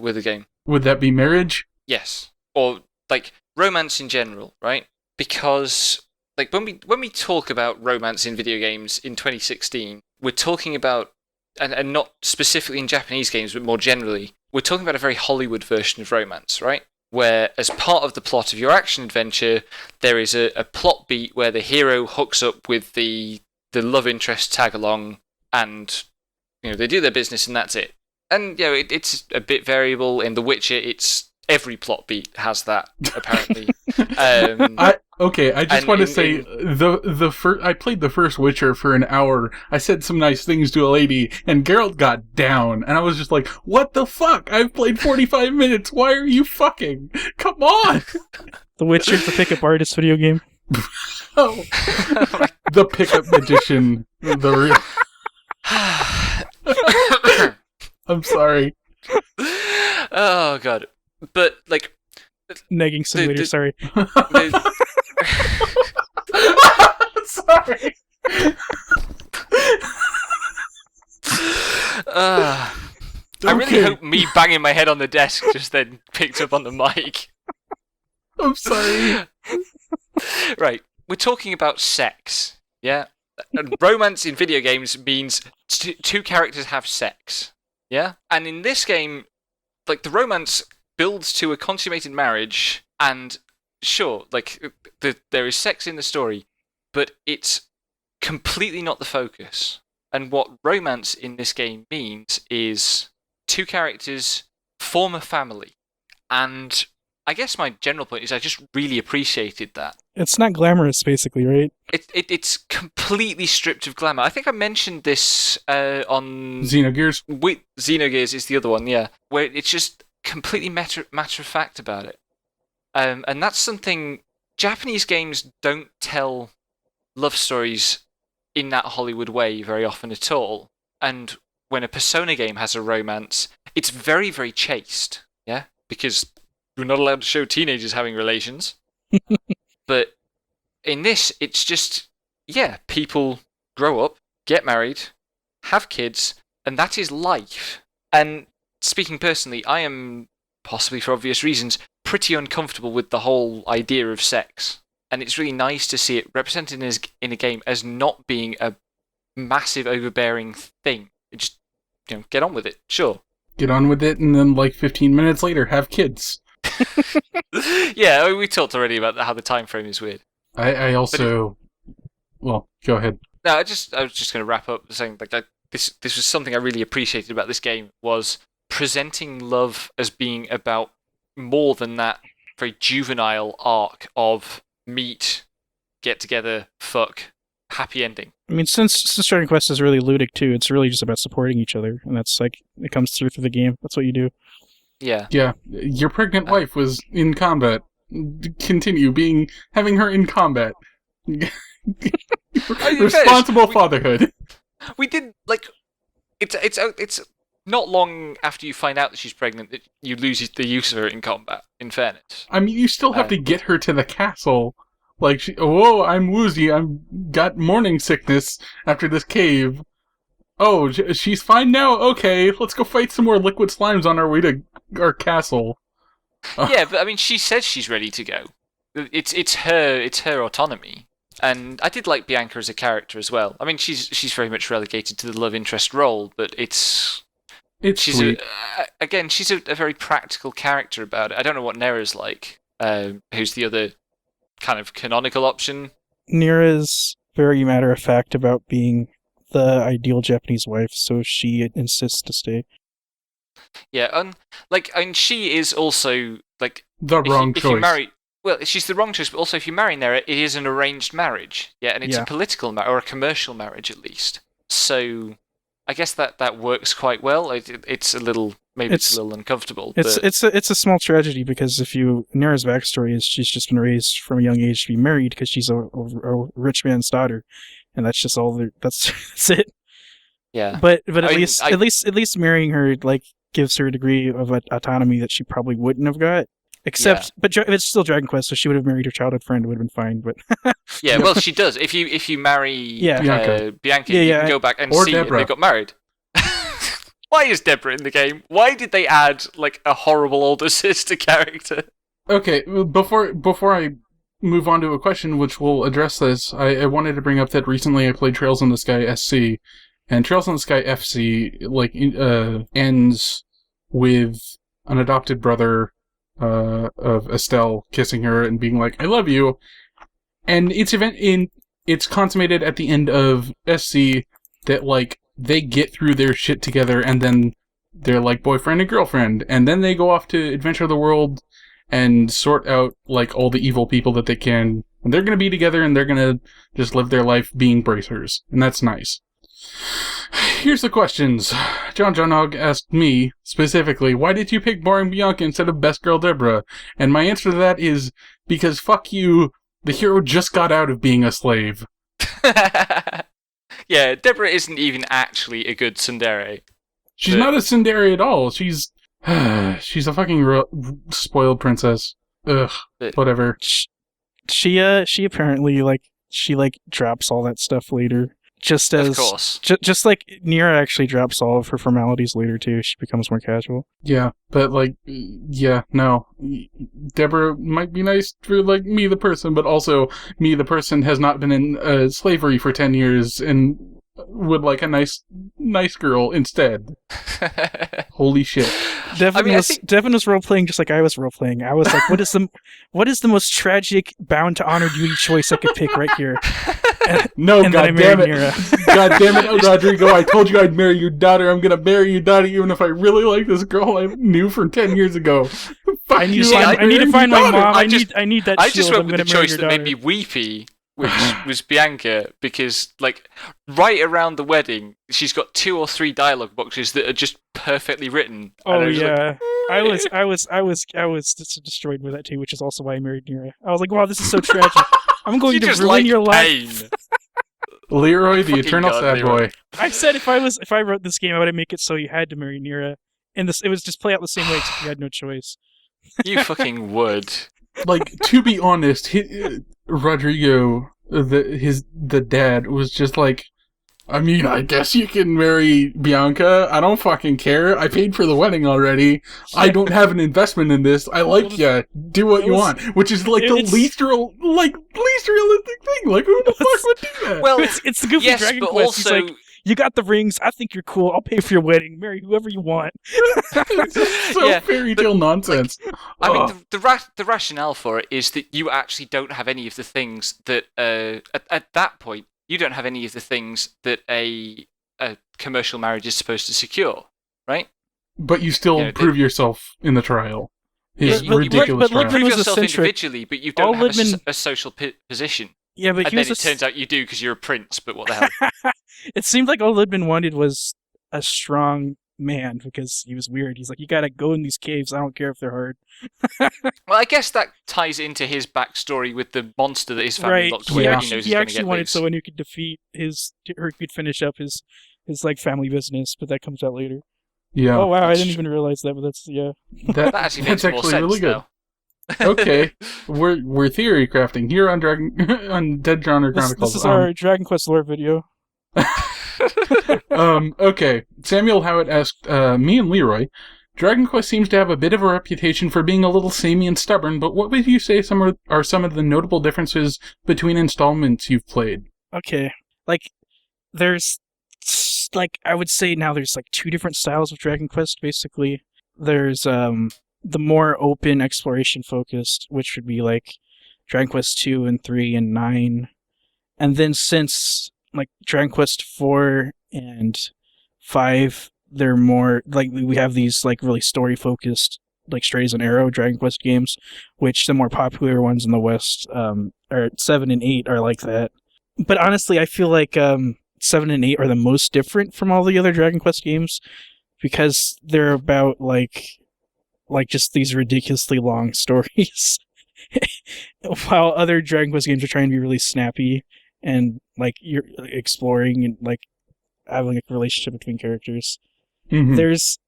with the game. Would that be marriage? Yes. Or, like, romance in general, right? Because, like, when we talk about romance in video games in 2016, we're talking about, and not specifically in Japanese games, but more generally, we're talking about a very Hollywood version of romance, right? Where, as part of the plot of your action adventure, there is a plot beat where the hero hooks up with the love interest tag along, and they do their business and that's it. And it's a bit variable. In The Witcher, it's every plot beat has that apparently. I just want to say I played the first Witcher for an hour. I said some nice things to a lady, and Geralt got down, and I was just like, "What the fuck? I've played 45 minutes. Why are you fucking? Come on!" The Witcher's the pickup artist video game. Oh, the pickup magician. The real. I'm sorry. Oh god, but like negging simulator. Sorry. Sorry. I really hope me banging my head on the desk just then picked up on the mic. I'm sorry. Right, we're talking about sex, yeah? And romance in video games means two characters have sex, yeah? And in this game, like, the romance builds to a consummated marriage, and sure, like, there is sex in the story, but it's completely not the focus. And what romance in this game means is 2 characters form a family, and I guess my general point is I just really appreciated that. It's not glamorous, basically, right? It's completely stripped of glamour. I think I mentioned this on... Xenogears? Xenogears is the other one, yeah. Where it's just completely matter of fact about it. And that's something... Japanese games don't tell love stories in that Hollywood way very often at all. And when a Persona game has a romance, it's very, very chaste, yeah? Because we're not allowed to show teenagers having relations. But in this, it's just, people grow up, get married, have kids, and that is life. And speaking personally, I am, possibly for obvious reasons, pretty uncomfortable with the whole idea of sex. And it's really nice to see it represented in a game as not being a massive, overbearing thing. It just, get on with it, sure. Get on with it, and then 15 minutes later, have kids. Yeah, we talked already about how the time frame is weird. I also... Well, go ahead. No, I was just going to wrap up saying this was something I really appreciated about this game, was presenting love as being about more than that very juvenile arc of meet, get together, fuck, happy ending. I mean, since Dragon Quest is really ludic too, it's really just about supporting each other, and that's it comes through the game. That's what you do. Yeah. Yeah, your pregnant wife was in combat. Continue having her in combat. Responsible fatherhood. We did it's not long after you find out that she's pregnant that you lose the use of her in combat. In fairness, I mean, you still have to get her to the castle. Whoa, I'm woozy. I've got morning sickness after this cave. Oh, she's fine now? Okay, let's go fight some more liquid slimes on our way to our castle. Yeah, but I mean, she says she's ready to go. It's her autonomy. And I did like Bianca as a character as well. I mean, she's very much relegated to the love interest role, but she's sweet. She's a very practical character about it. I don't know what Nera's like. Who's the other kind of canonical option? Nera's very matter of fact about being the ideal Japanese wife, so she insists to stay. Yeah, and she is also the wrong choice. If you marry, well, she's the wrong choice, but also if you marry Nera, it is an arranged marriage. Yeah, and it's a political or a commercial marriage at least. So I guess that works quite well. It's a little uncomfortable. It's a small tragedy because Nera's backstory is she's just been raised from a young age to be married because she's a rich man's daughter, and that's just all. That's it. Yeah, but at least marrying her gives her a degree of autonomy that she probably wouldn't have got. But it's still Dragon Quest, so she would have married her childhood friend. It would have been fine. But yeah, well, she does. If you marry Bianca, you can go back and see Deborah. They got married. Why is Deborah in the game? Why did they add a horrible older sister character? Okay, before I move on to a question which will address this, I wanted to bring up that recently I played Trails in the Sky SC, and Trails in the Sky FC ends with an adopted brother of Estelle kissing her and being like, "I love you," and it's consummated at the end of SC that they get through their shit together, and then they're boyfriend and girlfriend, and then they go off to adventure the world and sort out all the evil people that they can, and they're gonna be together, and they're gonna just live their life being bracers, and that's nice. Here's the questions. John Hogg asked me, specifically, why did you pick Boring Bianca instead of Best Girl Deborah? And my answer to that is, because fuck you, the hero just got out of being a slave. Yeah, Deborah isn't even actually a good tsundere. She's not a tsundere at all. She's a fucking spoiled princess. Ugh, whatever. She apparently drops all that stuff later. Just as, of course. Just like Nera actually drops all of her formalities later too, she becomes more casual. Yeah, but no. Deborah might be nice for me the person, but also me the person has not been in slavery for 10 years and would like a nice girl instead. Holy shit. Devin was role playing just like I was role playing. I was like, what is the most tragic bound to honor duty choice I could pick right here? God damn it, Rodrigo, I told you I'd marry your daughter. I'm gonna marry your daughter even if I really like this girl I knew from 10 years ago. I need to find my mom. I need that I shield. just went with the choice that made me weepy, which was Bianca, because right around the wedding, she's got 2 or 3 dialogue boxes that are just perfectly written. Oh yeah. I was destroyed with that too, which is also why I married Nera. I was like, wow, this is so tragic. I'm going to ruin your life. Leroy, the eternal sad boy. I said if I wrote this game, I would make it so you had to marry Nera, and it was just play out the same way, except you had no choice. You fucking would. Like, to be honest, Rodrigo, the dad, was just like, I mean, I guess you can marry Bianca. I don't fucking care. I paid for the wedding already. I don't have an investment in this. I like ya. Do what you want. Which is like the least realistic thing. Like, who the fuck would do that? Well, it's the goofy Dragon but Quest. also... He's like, you got the rings. I think you're cool. I'll pay for your wedding. Marry whoever you want. So fairy tale nonsense. I mean, the rationale for it is that you actually don't have any of the things that at that point you don't have any of the things that a commercial marriage is supposed to secure, right? But you still prove yourself in the trial. His ridiculous trial. You prove yourself individually, but you don't have a social position. Yeah, but and then it turns out you do because you're a prince, but what the hell? It seemed like all Lidman wanted was a strong man because he was weird. He's like, you gotta go in these caves. I don't care if they're hard. Well, I guess that ties into his backstory with the monster that his family locked away. Yeah. He knows He actually wanted loose. someone who could defeat or could finish up his like family business, but that comes out later. Yeah. Oh wow, I didn't even realize that, but that's That actually makes more sense really good. now. Okay, we're theory crafting here on on Dead Genre Chronicles. This is our Dragon Quest lore video. Okay, Samuel Howitt asked me and Leroy. Dragon Quest seems to have a bit of a reputation for being a little samey and stubborn, but what would you say are some of the notable differences between installments you've played? Okay, like there's I would say now there's like two different styles of Dragon Quest. Basically, there's the more open exploration focused, which would be like Dragon Quest 2 and 3 and 9. And then since like Dragon Quest 4 and 5, they're more like we have these like really story focused like Straight as an Arrow Dragon Quest games, which the more popular ones in the West are 7 and 8 are like that. But honestly, I feel like 7 and 8 are the most different from all the other Dragon Quest games because they're about like just these ridiculously long stories, while other Dragon Quest games are trying to be really snappy and like you're exploring and like having a relationship between characters. Mm-hmm.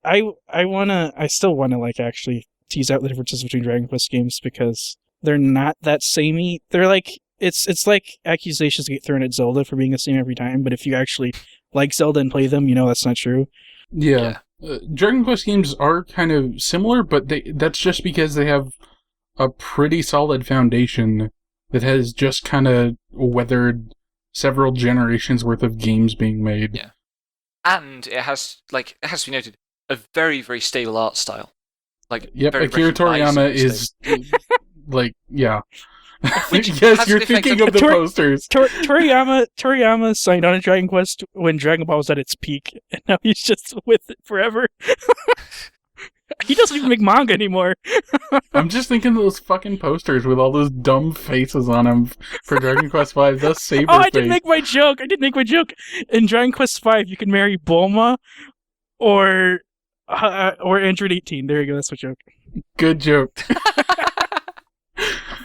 I still wanna like actually tease out the differences between Dragon Quest games because they're not that samey. They're like it's like accusations get thrown at Zelda for being the same every time, but if you actually like Zelda and play them, you know that's not true. Yeah. Dragon Quest games are kind of similar, but that's just because they have a pretty solid foundation that has just kind of weathered several generations worth of games being made. Yeah. And it has to be noted, a very, very stable art style. Like, yep, very Akira Toriyama is like, yeah. Yes, you're thinking of the posters. Toriyama signed on to Dragon Quest when Dragon Ball was at its peak, and now he's just with it forever. He doesn't even make manga anymore. I'm just thinking of those fucking posters with all those dumb faces on them for Dragon Quest V. That's Saber I didn't make my joke. In Dragon Quest V, you can marry Bulma or Android 18. There you go. That's my joke. Good joke.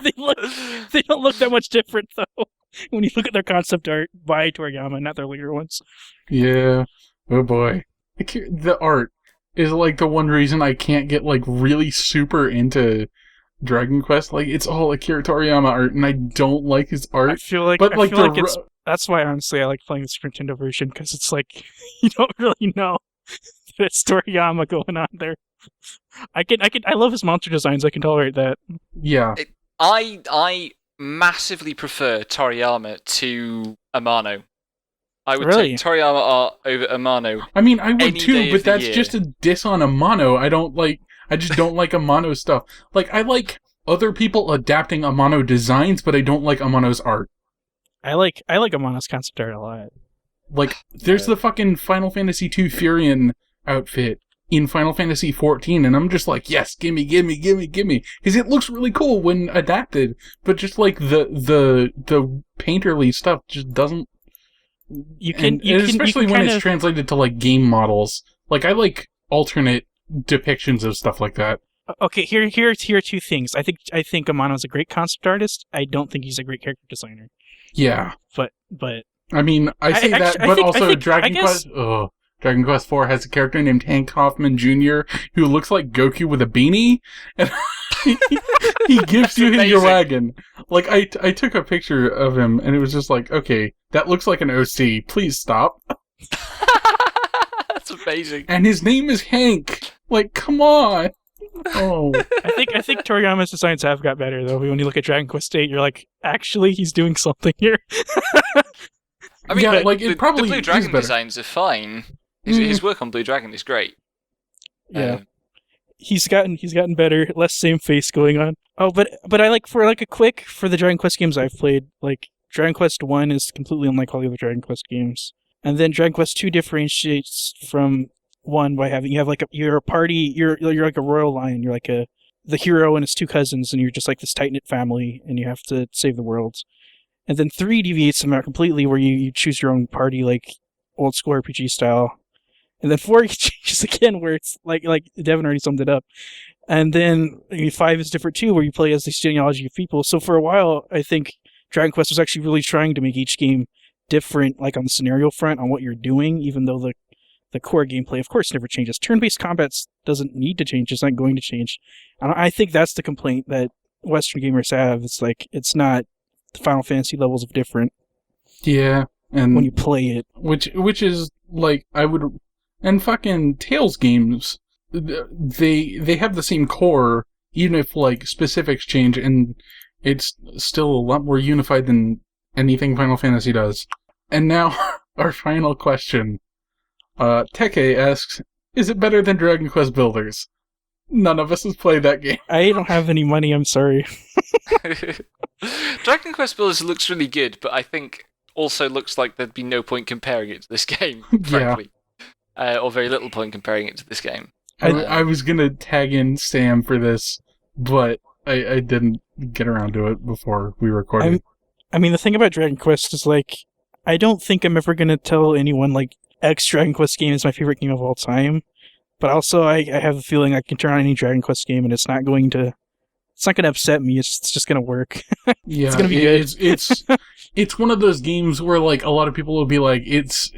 They don't look that much different though when you look at their concept art by Toriyama, not their later ones. Yeah. Oh boy. The art is like the one reason I can't get like really super into Dragon Quest. Like it's all Akira Toriyama art, and I don't like his art. I feel like that's why honestly I like playing the Super Nintendo version because it's like you don't really know that it's Toriyama going on there. I love his monster designs. I can tolerate that. Yeah. I massively prefer Toriyama to Amano. I would Really? take Toriyama art over Amano. I mean, I would any too, day but of the that's year. just a diss on Amano. I just don't like Amano stuff. Like, I like other people adapting Amano designs, but I don't like Amano's art. I like Amano's concept art a lot. Like, there's the fucking Final Fantasy II Furion outfit in Final Fantasy XIV, and I'm just like, yes, gimme. Because it looks really cool when adapted, but just like the painterly stuff just doesn't. Especially when it's translated to like game models. Like, I like alternate depictions of stuff like that. Okay, here are two things. I think Amano's a great concept artist. I don't think he's a great character designer. Yeah. But I mean, I say that, but also Dragon Quest. Dragon Quest IV has a character named Hank Hoffman Jr. who looks like Goku with a beanie, and he gives you your wagon. Like, I took a picture of him, and it was just like, okay, that looks like an OC. Please stop. That's amazing. And his name is Hank. Like, come on. Oh, I think Toriyama's designs have got better though. When you look at Dragon Quest VIII, you're like, actually, he's doing something here. I mean, yeah, like it probably the Blue Dragon is better. designs are fine. His work on Blue Dragon is great. Yeah, he's gotten better. Less same face going on. Oh, but I like for the Dragon Quest games I've played, like Dragon Quest 1 is completely unlike all the other Dragon Quest games, and then Dragon Quest 2 differentiates from 1 by having you're a party, you're like a royal line, you're like the hero and his two cousins, and you're just like this tight-knit family, and you have to save the world. And then 3 deviates from that completely, where you choose your own party, like old school RPG style. And then 4 changes again, where it's like Devin already summed it up. And then 5 is different too, where you play as this genealogy of people. So for a while, I think Dragon Quest was actually really trying to make each game different, like on the scenario front, on what you're doing, even though the core gameplay, of course, never changes. Turn-based combat doesn't need to change. It's not going to change. And I think that's the complaint that Western gamers have. It's like, it's not Final Fantasy levels of different. Yeah. And when you play it. Which is, like, and fucking Tales games, they have the same core, even if, like, specifics change, and it's still a lot more unified than anything Final Fantasy does. And now, our final question. Teke asks, is it better than Dragon Quest Builders? None of us has played that game. I don't have any money, I'm sorry. Dragon Quest Builders looks really good, but I think also looks like there'd be no point comparing it to this game, frankly. Yeah. Or very little point comparing it to this game. I was going to tag in Sam for this, but I didn't get around to it before we recorded. I mean, the thing about Dragon Quest is, like, I don't think I'm ever going to tell anyone, like, X Dragon Quest game is my favorite game of all time. But also, I have a feeling I can turn on any Dragon Quest game and it's not going to upset me. It's just going to work. Yeah, it's going to be good. It's one of those games where, like, a lot of people will be like, it's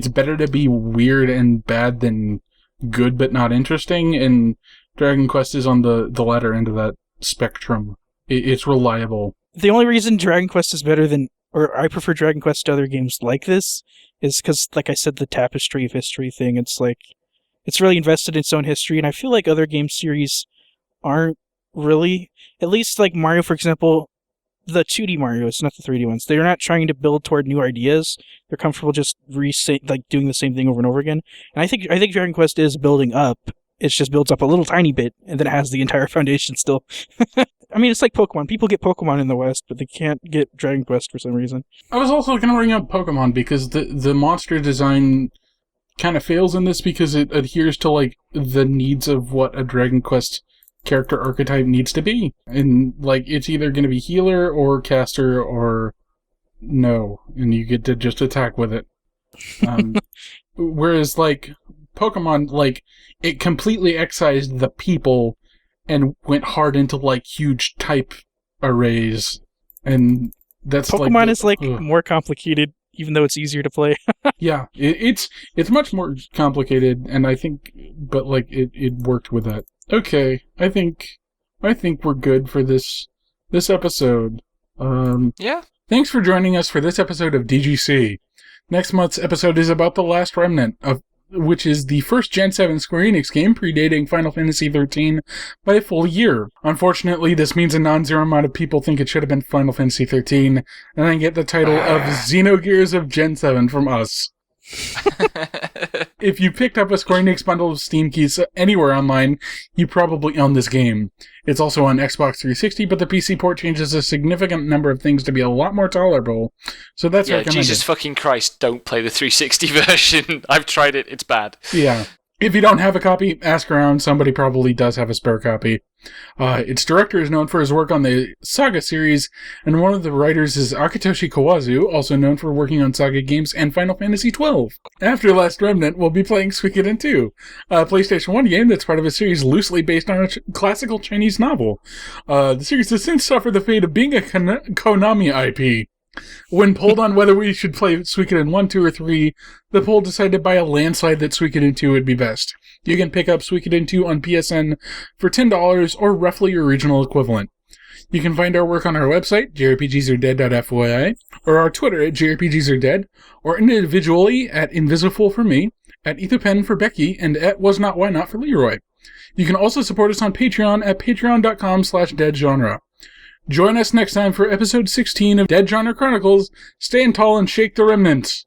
better to be weird and bad than good but not interesting, and Dragon Quest is on the latter end of that spectrum. It's reliable. The only reason Dragon Quest is better than, or I prefer Dragon Quest to other games like this, is because, like I said, the tapestry of history thing. It's like, it's really invested in its own history, and I feel like other game series aren't really, at least like Mario, for example, the 2D Marios, not the 3D ones. They're not trying to build toward new ideas. They're comfortable just doing the same thing over and over again. And I think Dragon Quest is building up. It just builds up a little tiny bit, and then it has the entire foundation still. I mean, it's like Pokemon. People get Pokemon in the West, but they can't get Dragon Quest for some reason. I was also going to bring up Pokemon, because the monster design kind of fails in this because it adheres to, like, the needs of what a Dragon Quest character archetype needs to be. And, like, it's either going to be healer or caster or no, and you get to just attack with it. Whereas, like, Pokemon, like, it completely excised the people and went hard into, like, huge type arrays. And that's Pokemon is, like, more complicated, even though it's easier to play. Yeah, it's much more complicated, and I think, but, like, it worked with that. Okay, I think we're good for this episode. Yeah. Thanks for joining us for this episode of DGC. Next month's episode is about The Last Remnant, which is the first Gen 7 Square Enix game predating Final Fantasy XIII by a full year. Unfortunately, this means a non-zero amount of people think it should have been Final Fantasy XIII, and I get the title of Xenogears of Gen 7 from us. If you picked up a Square Enix bundle of Steam keys anywhere online, you probably own this game. It's also on Xbox 360, but the PC port changes a significant number of things to be a lot more tolerable. So that's recommended. Jesus fucking Christ, don't play the 360 version. I've tried it, it's bad. Yeah. If you don't have a copy, ask around. Somebody probably does have a spare copy. Its director is known for his work on the Saga series, and one of the writers is Akitoshi Kawazu, also known for working on Saga games and Final Fantasy XII. After Last Remnant, we'll be playing Suikoden 2, a PlayStation 1 game that's part of a series loosely based on a classical Chinese novel. The series has since suffered the fate of being a Konami IP. When polled on whether we should play Suikoden 1, 2, or 3, the poll decided by a landslide that Suikoden 2 would be best. You can pick up Suikoden 2 on PSN for $10 or roughly your regional equivalent. You can find our work on our website, jrpgsaredead.fyi, or our Twitter at jrpgsaredead, or individually at Invisiful for me, at Etherpen for Becky, and at WasNotWhyNot for Leroy. You can also support us on Patreon at patreon.com/deadgenre. Join us next time for episode 16 of Dead Genre Chronicles. Stand tall and shake the remnants.